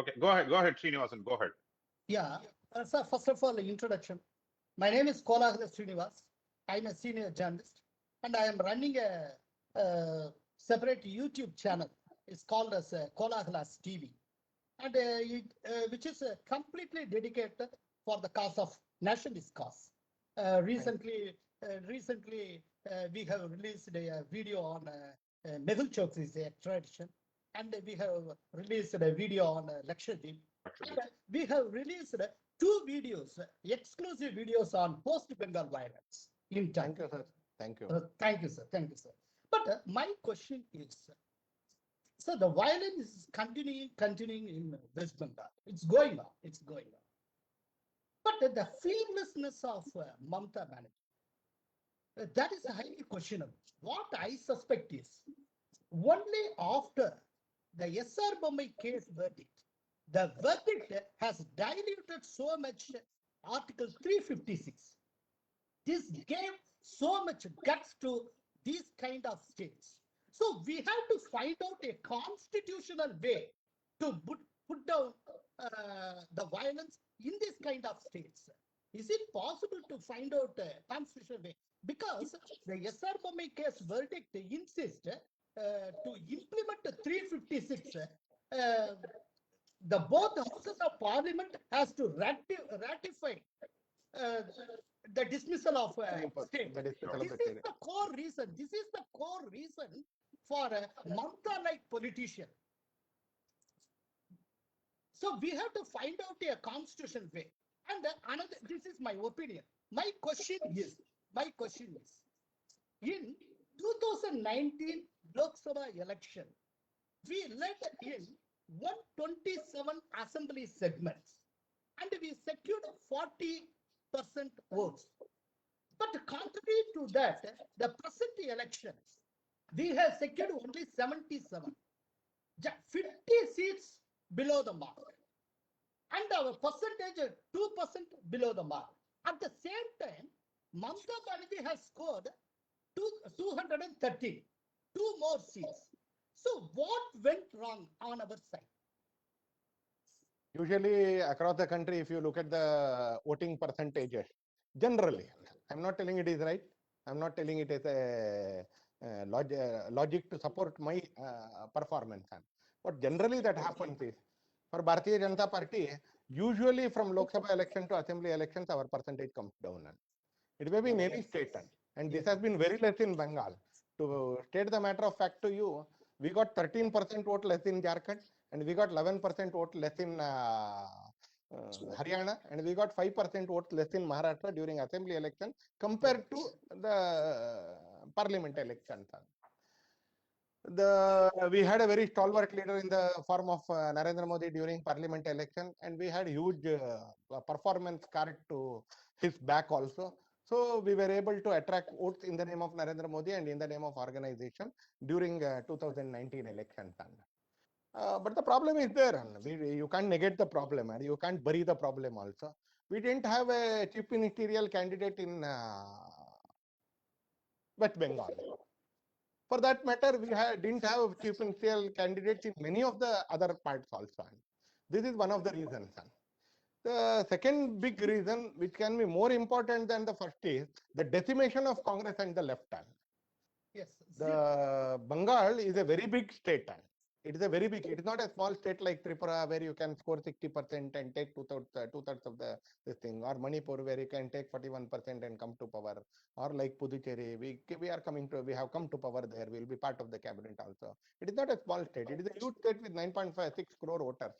Okay, go ahead, Srinivasan, go ahead. Yeah, sir, first of all, introduction. My name is Kolahala Srinivas. I'm a senior journalist, and I am running a separate YouTube channel. It's called as Kolahala's TV, and which is completely dedicated for the cause of nationalist cause. Recently, recently we have released a video on Mehul Choksi's extradition, and we have released a video on Lakshadweep. We have released two videos, exclusive videos on post-Bengal violence in time. Thank you, sir. Thank you. Thank you, sir. Thank you, sir. But my question is, so the violence is continuing in West Bengal. It's going on. It's going on. But the fearlessness of Mamata Banerjee, that is highly questionable. What I suspect is only after the SR Bommai case verdict, the verdict has diluted so much Article 356. This gave so much guts to these kind of states. So we have to find out a constitutional way to put down the violence in this kind of states. Is it possible to find out a constitutional way? Because the SR Bommai case verdict insists to implement 356. The both houses of parliament has to ratify the dismissal of state. That is the This is the core reason. This is the core reason for a Mamata-like politician. So we have to find out a constitutional way. And another, this is my opinion. My question is, in 2019 Lok Sabha election, we let in 127 assembly segments, and we secured 40% votes. But contrary to that, the present election, we have secured only 77, 50 seats below the mark, and our percentage 2% below the mark. At the same time, Mamata Banerjee has scored 213, 2 more seats. So what went wrong on our side? Usually across the country, if you look at the voting percentages, generally, I'm not telling it is right. I'm not telling it is a logic to support my performance. But generally that happens is, for Bharatiya Janata Party, usually from Lok Sabha election to Assembly elections, our percentage comes down. It may be in any state. And this has been very less in Bengal. To state the matter of fact to you, we got 13% vote less in Jharkhand, and we got 11% vote less in Haryana, and we got 5% votes less in Maharashtra during assembly election compared to the parliament elections. We had a very stalwart leader in the form of Narendra Modi during parliament election, and we had huge performance card to his back also. So we were able to attract votes in the name of Narendra Modi and in the name of organization during 2019 election. But the problem is there. You can't negate the problem, and you can't bury the problem also. We didn't have a chief ministerial candidate in West Bengal. For that matter, we didn't have chief ministerial candidates in many of the other parts also. This is one of the reasons. The second big reason, which can be more important than the first, is the decimation of Congress and the left. Yes. The Bengal is a very big state. It is a very big, it is not a small state like Tripura where you can score 60% and take two-thirds of this thing, or Manipur where you can take 41% and come to power, or like Puducherry, we have come to power there, we will be part of the cabinet also. It is not a small state, it is a huge state with 9.56 crore voters.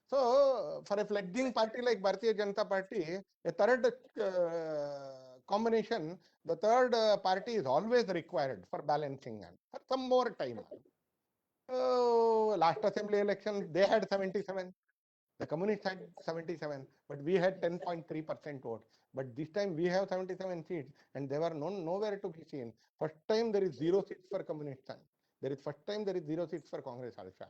So for a fledgling party like Bharatiya Janata Party, a third combination, the third party is always required for balancing for some more time. Last assembly election, they had 77. The communists had 77, but we had 10.3% vote. But this time we have 77 seats, and they were nowhere to be seen. First time there is 0 seats for communists. First time there is 0 seats for Congress also.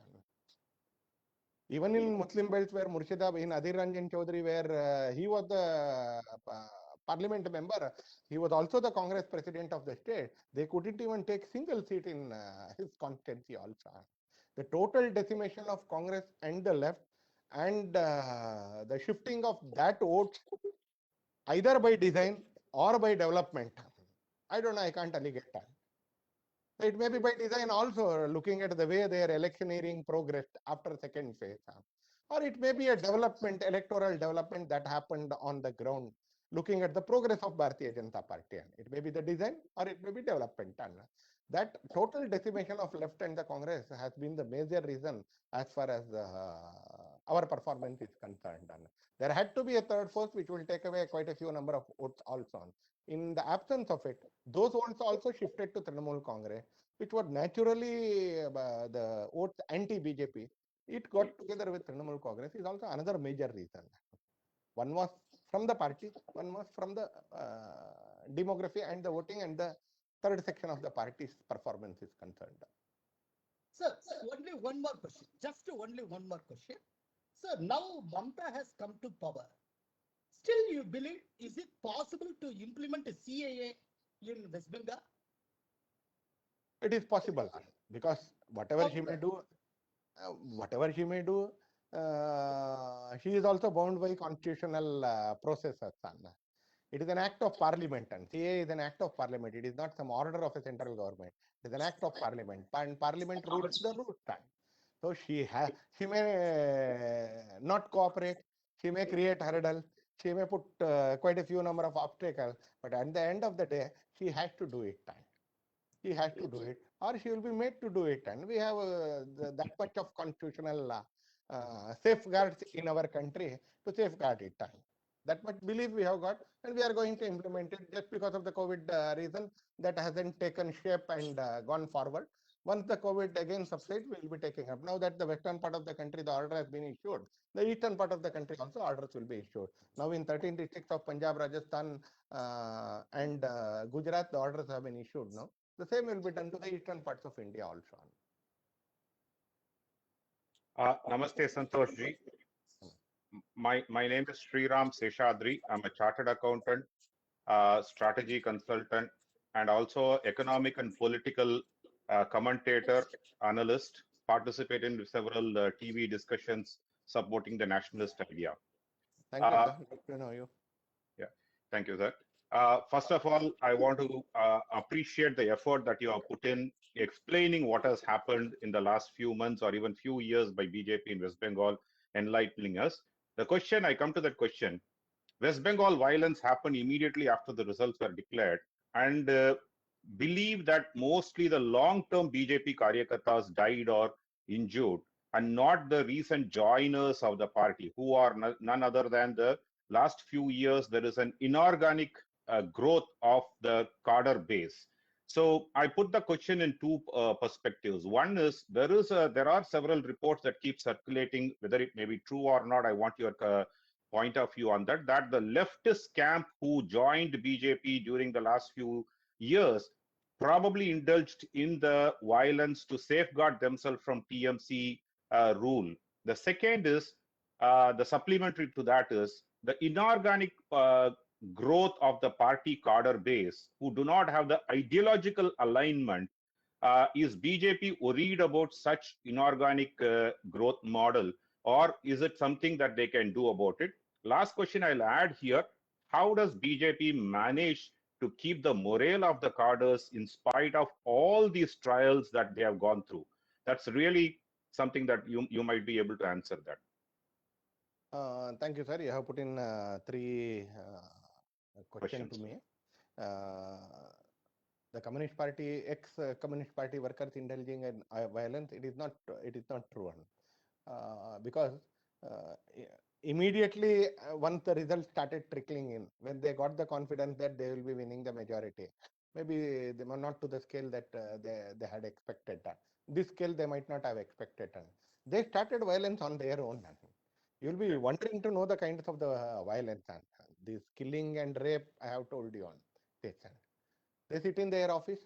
Even in Muslim belts where Murshidabad, in Adhir Ranjan Chaudhary, where he was the parliament member, he was also the Congress president of the state. They couldn't even take single seat in his constituency also. The total decimation of Congress and the left, and the shifting of that vote either by design or by development. I don't know, I can't allegate that. It may be by design also, looking at the way their electioneering progressed after second phase. Or it may be a development, electoral development that happened on the ground. looking at the progress of Bharatiya Janata Party. And it may be the design or it may be development. And that total decimation of left and the Congress has been the major reason as far as our performance is concerned. And there had to be a third force which will take away quite a few number of votes also. In the absence of it, those votes also shifted to Trinamool Congress, which were naturally the votes anti-BJP. It got together with Trinamool Congress is also another major reason. One was from the party, one was from the demography and the voting, and the third section of the party's performance is concerned. Sir, only one more question. Just only one more question. Sir, now Mamta has come to power. Still, you believe, is it possible to implement a CAA in West Bengal? It is possible because whatever she may do, she is also bound by constitutional processes. It is an act of parliament, and CA is an act of parliament. It is not some order of a central government. It is an act of parliament, and parliament rules the root. So she may not cooperate. She may create hurdle. She may put quite a few number of obstacles. But at the end of the day, she has to do it. She has to do it, or she will be made to do it. And we have that much of constitutional safeguards in our country to safeguard it. That much belief we have got, and we are going to implement it. Just because of the COVID reason, that hasn't taken shape and gone forward. Once the COVID again subsides, we will be taking up. Now that the western part of the country, the order has been issued, the eastern part of the country also orders will be issued. Now in 13 districts of Punjab, Rajasthan, and Gujarat, the orders have been issued now. The same will be done to the eastern parts of India also. Namaste, Santosh ji. My name is Sriram Seshadri. I'm a chartered accountant, strategy consultant, and also economic and political commentator, analyst, participate in several TV discussions supporting the nationalist idea. Thank you, sir. Good to know you. Yeah, thank you, sir. First of all, I want to appreciate the effort that you have put in explaining what has happened in the last few months or even few years by BJP in West Bengal, enlightening us. The question, I come to that question, West Bengal violence happened immediately after the results were declared, and believe that mostly the long-term BJP Karyakartas died or injured, and not the recent joiners of the party, who are none other than the last few years there is an inorganic growth of the cadre base. So I put the question in two perspectives. One is there are several reports that keep circulating, whether it may be true or not. I want your point of view on that. That the leftist camp who joined BJP during the last few years probably indulged in the violence to safeguard themselves from TMC rule. The second is the supplementary to that is the inorganic growth of the party cadre base who do not have the ideological alignment. Is BJP worried about such inorganic growth model, or is it something that they can do about it? Last question I'll add here, how does BJP manage to keep the morale of the cadres in spite of all these trials that they have gone through? That's really something that you might be able to answer that. Thank you, sir. You have put in three questions to me. The Communist Party, ex-Communist Party workers indulging in violence, it is not true. Because immediately once the results started trickling in, when they got the confidence that they will be winning the majority, maybe they were not to the scale that they had expected. This scale they might not have expected. They started violence on their own. You'll be wondering to know the kinds of the violence. This killing and rape, I have told you on this. They sit in their office,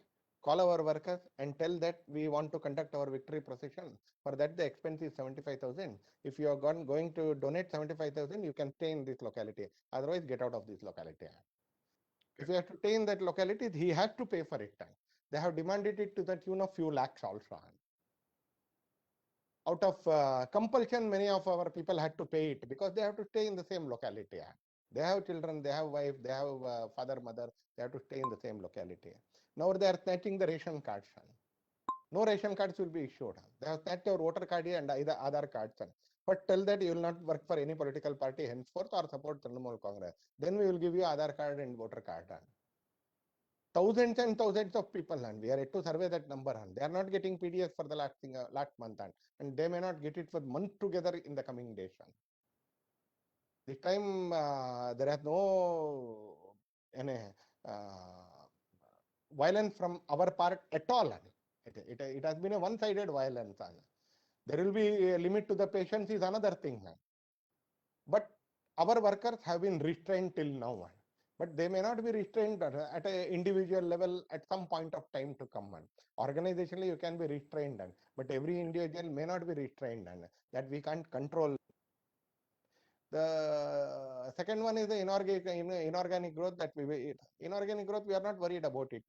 call our workers and tell that we want to conduct our victory procession. For that, the expense is 75,000. If you are going to donate 75,000, you can stay in this locality. Otherwise, get out of this locality. Okay. If you have to stay in that locality, he has to pay for it. They have demanded it to the tune of few lakhs also. Out of compulsion, many of our people had to pay it because they have to stay in the same locality. They have children, they have wife, they have father, mother, they have to stay in the same locality. Now they are snatching the ration cards. No ration cards will be issued. They have snatched your voter card and either Aadhaar cards. but tell that you will not work for any political party henceforth or support Trinamool Congress. Then we will give you Aadhaar card and voter card. Thousands and thousands of people, and we are yet to survey that number. And they are not getting PDS for the last month, and they may not get it for month together in the coming days. This time there is no any violence from our part at all. It has been a one-sided violence. There will be a limit to the patience is another thing. But our workers have been restrained till now. But they may not be restrained at an individual level at some point of time to come. Organizationally, you can be restrained, but every individual may not be restrained, and that we can't control. The second one is the inorganic growth that inorganic growth, we are not worried about it.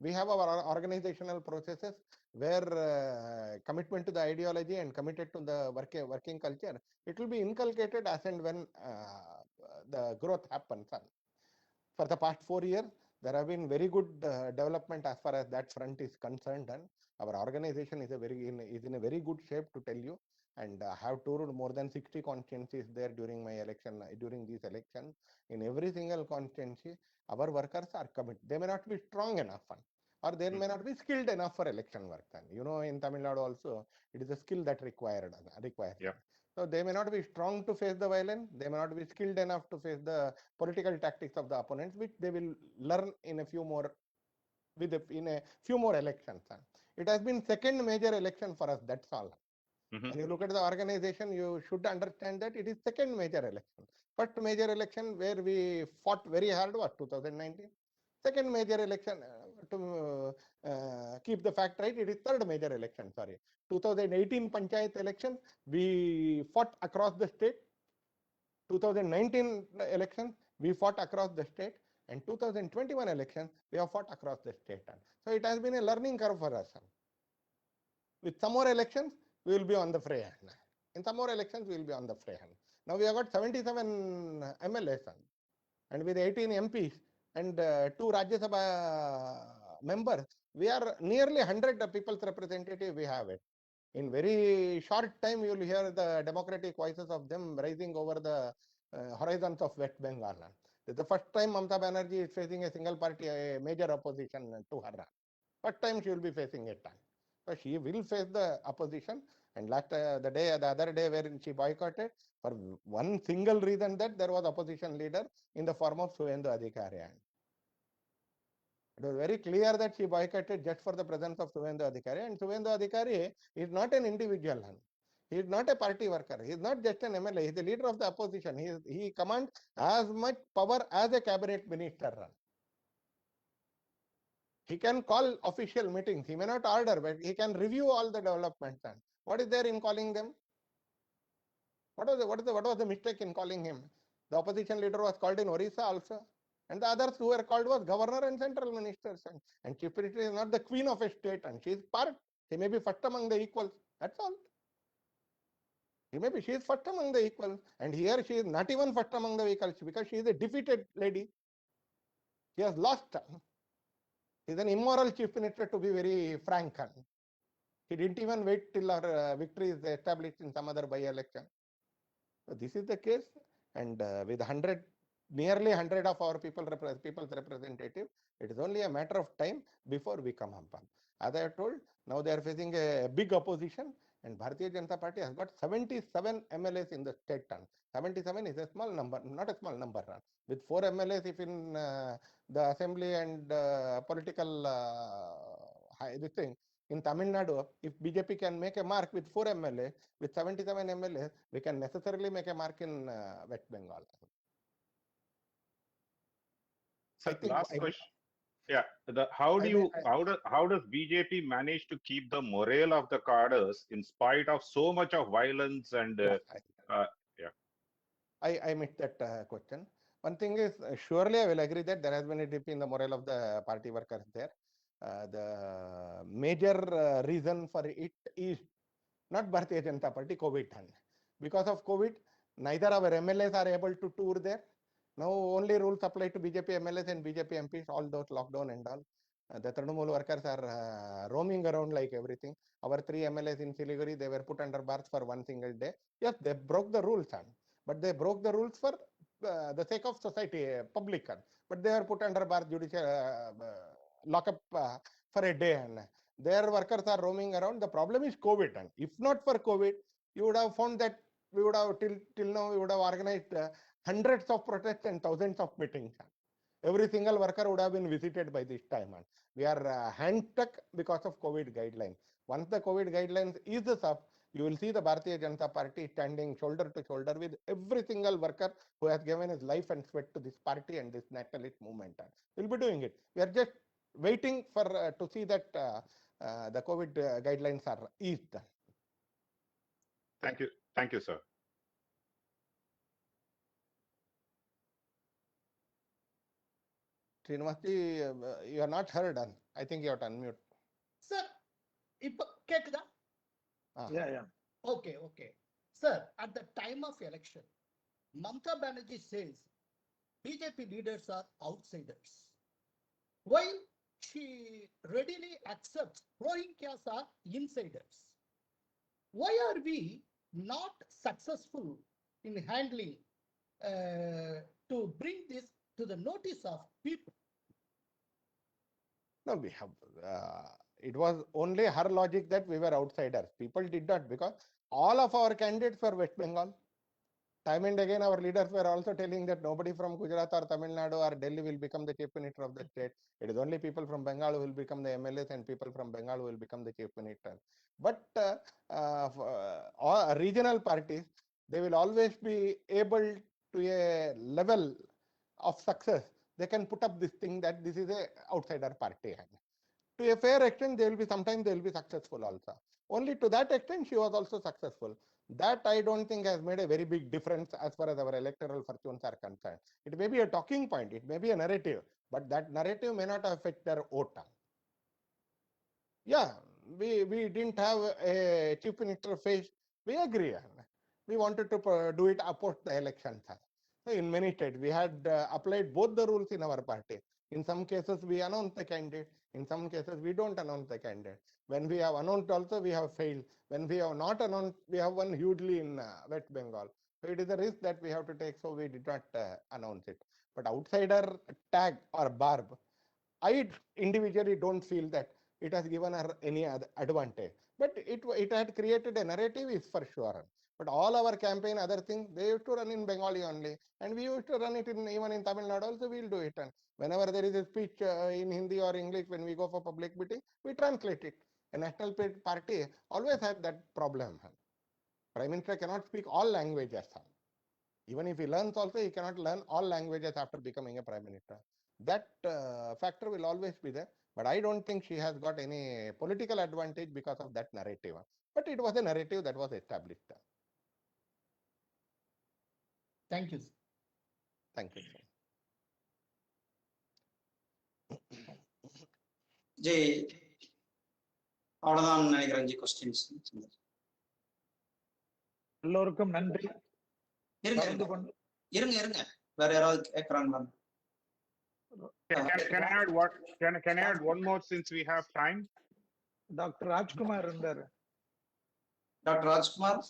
We have our organizational processes where commitment to the ideology and committed to the working culture, it will be inculcated as and when the growth happens. For the past 4 years, there have been very good development as far as that front is concerned, and our organization is in a very good shape to tell you. And I have toured more than 60 constituencies there during my election, during these elections. In every single constituency, our workers are committed. They may not be strong enough, or they may not be skilled enough for election work. In Tamil Nadu also, it is a skill that required. Yeah. So they may not be strong to face the violence. They may not be skilled enough to face the political tactics of the opponents, which they will learn in a few more elections. It has been second major election for us. That's all. When you look at the organization, you should understand that it is second major election. First major election where we fought very hard was 2019. Second major election, to keep the fact right, it is third major election, 2018 Panchayat election, we fought across the state. 2019 election, we fought across the state. And 2021 election, we have fought across the state. So it has been a learning curve for us. With some more elections, we will be on the fray hand. In some more elections, we will be on the fray hand. Now we have got 77 MLAs and with 18 MPs and 2 Rajya Sabha members, we are nearly 100 people's representative we have it. In very short time, you will hear the democratic voices of them rising over the horizons of West Bengal. This is the first time Mamata Banerjee is facing a single party, a major opposition to her. First time she will be facing it. So she will face the opposition. And the other day wherein she boycotted for one single reason that there was opposition leader in the form of Suvendu Adhikari. It was very clear that she boycotted just for the presence of Suvendu Adhikari. And Suvendu Adhikari is not an individual. He is not a party worker. He is not just an MLA. He is the leader of the opposition. He commands as much power as a cabinet minister. He can call official meetings. He may not order, but he can review all the developments. What is there in calling them? What was the mistake in calling him? The opposition leader was called in Orissa also. And the others who were called was governor and central ministers. And chief minister is not the queen of a state, and she is part. She may be first among the equals. That's all. She is first among the equals. And here she is not even first among the equals because she is a defeated lady. She has lost. He is an immoral chief minister, to be very frank. He didn't even wait till our victory is established in some other by-election. So this is the case, and with nearly 100 of our people's representative, it is only a matter of time before we come up. As I have told, now they are facing a big opposition, and Bharatiya Janata Party has got 77 MLAs in the state. 77 is a small number, not a small number. With 4 MLAs, if in the assembly and political this thing, in Tamil Nadu, if BJP can make a mark with 4 MLA, with 77 MLA, we can necessarily make a mark in West Bengal. So last question. Yeah, how does BJP manage to keep the morale of the cadres in spite of so much of violence and I missed that question. One thing is, surely I will agree that there has been a dip in the morale of the party workers there. The major reason for it is not Bharatiya Janata Party, COVID. Because of COVID, neither our MLAs are able to tour there. Now only rules apply to BJP MLAs and BJP MPs, all those lockdown and all. The Trinamool workers are roaming around like everything. Our 3 MLAs in Siliguri, they were put under bars for one single day. Yes, they broke the rules, but they broke the rules for the sake of society, public. But they are put under bar, judicial lockup for a day. And their workers are roaming around. The problem is COVID. And if not for COVID, you would have found that we would have till now we would have organized hundreds of protests and thousands of meetings. Every single worker would have been visited by this time. And we are hand stuck because of COVID guidelines. Once the COVID guidelines eases up, you will see the Bharatiya Janata Party standing shoulder to shoulder with every single worker who has given his life and sweat to this party and this nationalist movement. We'll be doing it. We are just waiting for to see that the COVID guidelines are eased. Thank you, sir. Srinivasji, you are not heard. I think you have to unmute. Sir, கேக்குதா? Yeah. Okay. Sir, at the time of election, Mamata Banerjee says BJP leaders are outsiders, while she readily accepts Rohingyas are insiders. Why are we not successful in handling to bring this to the notice of people? No, we have. It was only her logic that we were outsiders. People did not, because all of our candidates were West Bengal. Time and again, our leaders were also telling that nobody from Gujarat or Tamil Nadu or Delhi will become the chief minister of the state. It is only people from Bengal who will become the MLAs and people from Bengal who will become the chief minister. But all regional parties, they will always be able to a level of success. They can put up this thing that this is a outsider party. To a fair extent, sometimes they will be successful also. Only to that extent, she was also successful. That I don't think has made a very big difference as far as our electoral fortunes are concerned. It may be a talking point, it may be a narrative, but that narrative may not affect their vote. Yeah, we didn't have a chief minister face. We agree. We wanted to do it post the elections. In many states, we had applied both the rules in our party. In some cases, we announce the candidate. In some cases, we don't announce the candidate. When we have announced also, we have failed. When we have not announced, we have won hugely in West Bengal. So it is a risk that we have to take, so we did not announce it. But outsider tag or barb, I individually don't feel that it has given her any other advantage. But it had created a narrative, is for sure. But all our campaign, other things, they used to run in Bengali only. And we used to run it even in Tamil Nadu also, we'll do it. And whenever there is a speech in Hindi or English, when we go for public meeting, we translate it. A national party always had that problem. Prime Minister cannot speak all languages. Even if he learns also, he cannot learn all languages after becoming a Prime Minister. That factor will always be there. But I don't think she has got any political advantage because of that narrative. But it was a narrative that was established. Thank you. Thank you. G அவ்வளவுதான் நினைக்கிறேன் G questions. எல்லோருக்கும் நன்றி. இருங்க வேற யாராவது கேக்குறாங்களா? Can I add one more since we have time? Doctor Rajkumar இருந்தாரு. Doctor Rajkumar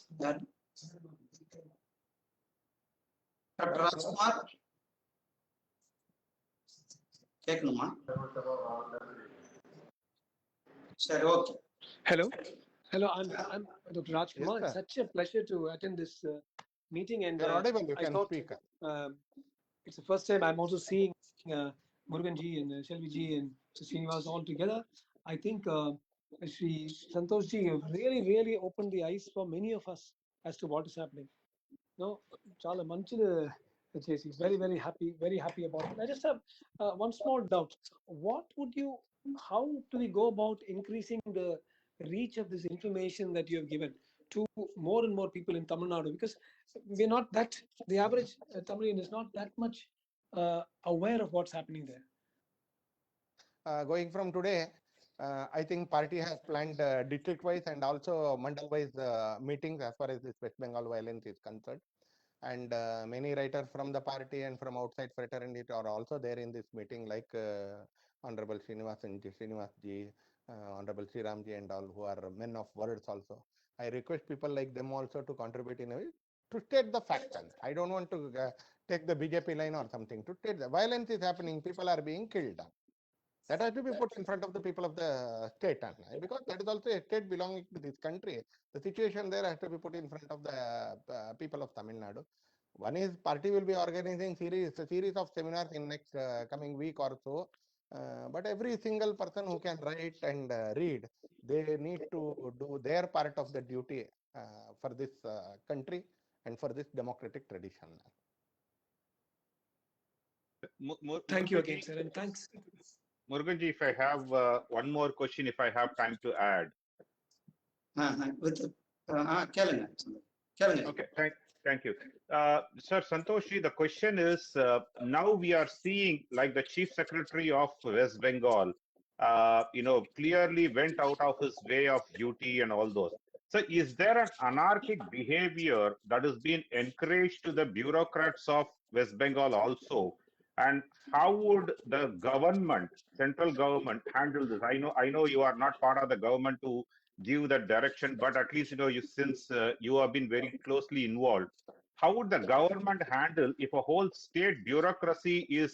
கேட்கணுமா? சரி, okay. Hello, I'm Dr. Rajkumar. Yes, It's such a pleasure to attend this meeting, and You're audible, you I can thought speak. it's the first time I'm also seeing Muruganji and Shelviji and Srinivas all together. I think Sri Santoshji really opened the eyes for many of us as to what is happening. No, Chala Manchil, very happy about it. I just have one small doubt. How do we go about increasing the reach of this information that you have given to more and more people in Tamil Nadu? Because we're not that, the average Tamilian is not that much aware of what's happening there. Going from today, I think party has planned district-wise and also mandal-wise meetings as far as this West Bengal violence is concerned. and many writers from the party and from outside fraternity are also there in this meeting, like Honorable Srinivas ji, Honorable Sriram ji, and all who are men of words also. I request people like them also to contribute in a way to state the facts. I don't want to take the BJP line or something. To state the violence is happening, people are being killed. That has to be put in front of the people of the state, because that is also a state belonging to this country. The situation there has to be put in front of the people of Tamil Nadu. One is party will be organizing a series of seminars in next coming week or so. But every single person who can write and read, they need to do their part of the duty for this country and for this democratic tradition. Thank you again, sir, and thanks. Muruganji, if I have one more question, if I have time to add. கேளுங்க கேளுங்க. Okay, thank you. Sir Santoshi, the question is, now we are seeing like the Chief Secretary of West Bengal, clearly went out of his way of duty and all those. So is there an anarchic behavior that is being encouraged to the bureaucrats of West Bengal also? And how would the government, central government, handle this? I know you are not part of the government to give that direction, but at least since you have been very closely involved, how would the government handle if a whole state bureaucracy is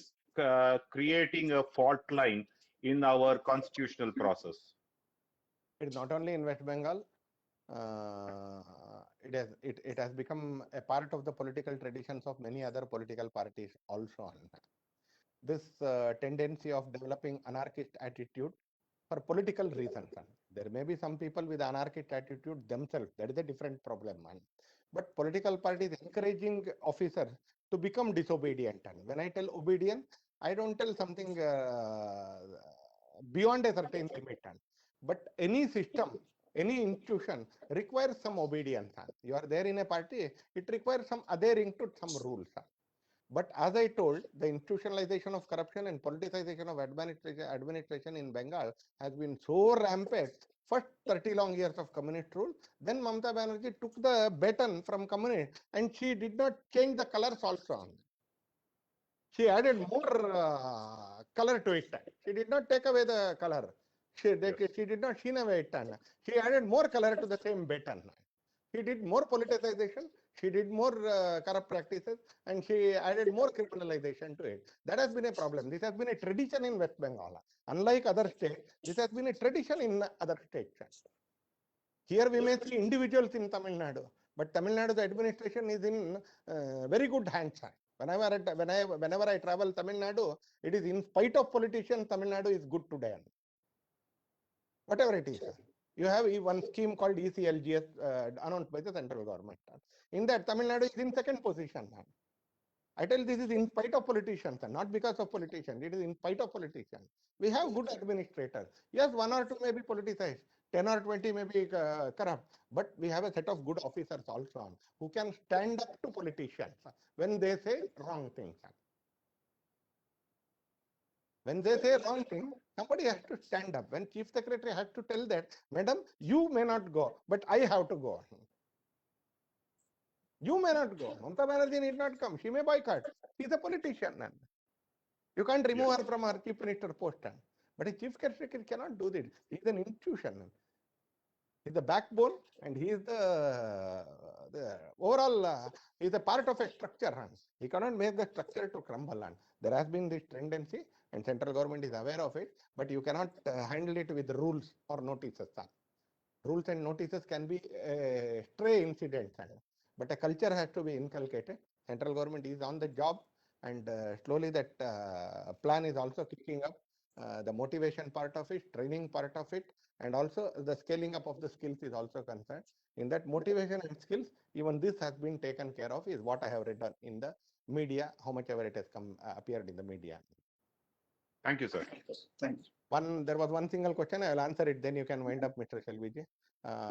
creating a fault line in our constitutional process? It's not only in West Bengal. It has become a part of the political traditions of many other political parties also. This tendency of developing anarchist attitude for political reasons. There may be some people with anarchist attitude themselves. That is a different problem. But political parties encouraging officers to become disobedient. And when I tell obedient, I don't tell something beyond a certain limit. But any system, any institution requires some obedience. You are there in a party, it requires some adhering to some rules. But as I told, the institutionalization of corruption and politicization of administration in Bengal has been so rampant. First 30 long years of communist rule, then Mamata Banerjee took the baton from communist and she did not change the colors also. She added more color to it. She did not take away the color. She did not sheen away it. She added more color to the same baton. She did more politicization, she did more corrupt practices, and she added more criminalization to it. That has been a problem. This has been a tradition in West Bengal. Unlike other states, this has been a tradition in other states. Here we may see individuals in Tamil Nadu, but Tamil Nadu's administration is in very good hands. Whenever I travel Tamil Nadu, it is in spite of politicians, Tamil Nadu is good today. Whatever it is. You have one scheme called ECLGS announced by the central government. In that, Tamil Nadu is in second position. I tell this is in spite of politicians, not because of politicians. It is in spite of politicians. We have good administrators. Yes, 1 or 2 may be politicized, 10 or 20 may be corrupt, but we have a set of good officers also who can stand up to politicians when they say wrong things. When they say wrong thing, somebody has to stand up. When Chief Secretary has to tell that, Madam, you may not go, but I have to go. You may not go. Mamata Banerjee need not come. She may boycott. She is a politician. You can't remove her from her Chief Minister post. But a Chief Secretary cannot do this. He is an institution. He is the backbone and he is the overall, he is a part of a structure. He cannot make the structure to crumble. There has been this tendency and central government is aware of it, but you cannot handle it with rules or notices. Rules and notices can be stray incidents, but a culture has to be inculcated. Central government is on the job and slowly that plan is also kicking up. The motivation part of it, training part of it, and also the scaling up of the skills is also concerned. In that motivation and skills, even this has been taken care of is what I have written in the media, how much ever it has appeared in the media. Thank you, sir. Thank you. There was one single question. I will answer it. Then you can wind up, Mr. Shelviji.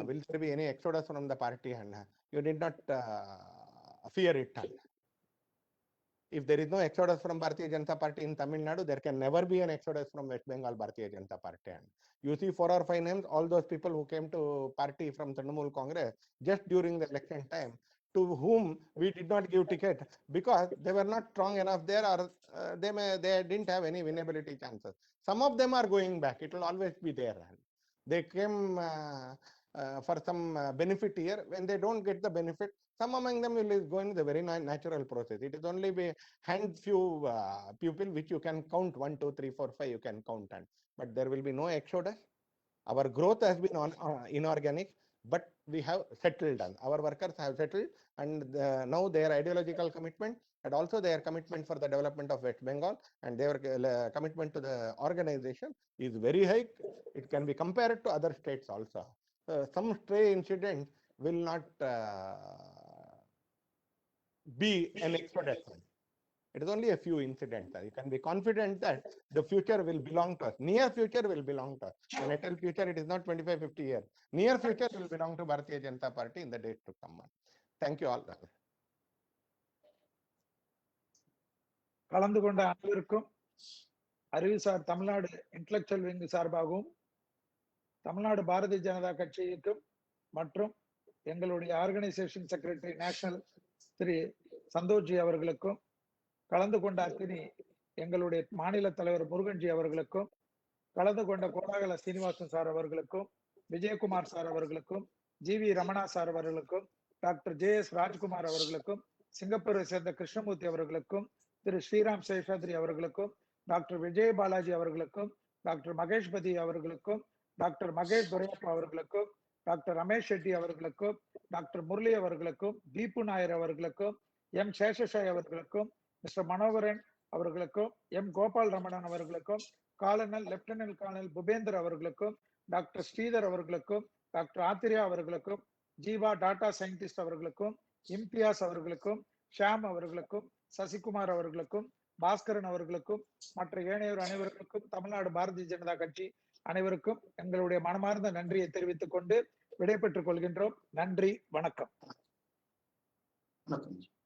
Will there be any exodus from the party? And you did not fear it. If there is no exodus from Bharatiya Janata Party in Tamil Nadu, there can never be an exodus from West Bengal Bharatiya Janata Party. And you see 4 or 5 names, all those people who came to party from Trinamool Congress just during the election time to whom we did not give ticket because they were not strong enough there, or they didn't have any winnability chances. Some of them are going back. It will always be there. They came for some benefit here. When they don't get the benefit, some among them will go in the very natural process. It is only be hand few people which you can count 1, 2, 3, 4, 5. You can count, and but there will be no exodus. Our growth has been inorganic, but we have settled on. Our workers have settled, and now their ideological commitment and also their commitment for the development of West Bengal and their commitment to the organization is very high. It can be compared to other states also. Some stray incident will not be an exodus. It is only a few incidents. You can be confident that the future will belong to us. Near future will belong to us. When I tell future, it is not 25, 50 years. Near future will belong to Bharatiya Janata Party in the days to come. Thank you all. கலந்து கொண்ட அனைவருக்கும் அறிவுசார் Tamil Nadu intellectual wing சார்பாகவும் தமிழ்நாடு பாரதிய ஜனதா கட்சிக்கும் மற்றும் எங்களுடைய organisation secretary national திரு சந்தோஷ்ஜி அவர்களுக்கும் கலந்து கொண்ட அத்தினி எங்களுடைய மாநில தலைவர் முருகன்ஜி அவர்களுக்கும் கலந்து கொண்ட கோலாகல சீனிவாசன் சார் அவர்களுக்கும் விஜயகுமார் சார் அவர்களுக்கும் ஜி.வி. ரமணா சார் அவர்களுக்கும் டாக்டர் ஜே.எஸ். ராஜ்குமார் அவர்களுக்கும் சிங்கப்பூரை சேர்ந்த கிருஷ்ணமூர்த்தி அவர்களுக்கும் திரு ஸ்ரீராம் சேஷாத்ரி அவர்களுக்கும் டாக்டர் விஜய பாலாஜி அவர்களுக்கும் டாக்டர் மகேஷ்பதி அவர்களுக்கும் டாக்டர் மகேஷ் துரையப்பா அவர்களுக்கும் டாக்டர் ரமேஷ் ஷெட்டி அவர்களுக்கும் டாக்டர் முரளி அவர்களுக்கும் தீபு நாயர் அவர்களுக்கும் எம் சேஷசாய் அவர்களுக்கும் மிஸ்டர் மனோகரன் அவர்களுக்கும் எம் கோபால் ரமணன் அவர்களுக்கும் காலனல் லெப்டினன்ட் கர்னல் புபேந்தர் அவர்களுக்கும் டாக்டர் ஸ்ரீதர் அவர்களுக்கும் டாக்டர் ஆத்திரியா அவர்களுக்கும் ஜீவா டாடா சயின்டிஸ்ட் அவர்களுக்கும் இம்தியாஸ் அவர்களுக்கும் ஷாம் அவர்களுக்கும் சசிகுமார் அவர்களுக்கும் பாஸ்கரன் அவர்களுக்கும் மற்ற ஏனையோர் அனைவருக்கும் தமிழ்நாடு பாரதிய ஜனதா கட்சி அனைவருக்கும் எங்களுடைய மனமார்ந்த நன்றியை தெரிவித்துக் கொண்டு விடைபெற்றுக் கொள்கின்றோம். நன்றி, வணக்கம். வணக்கம்.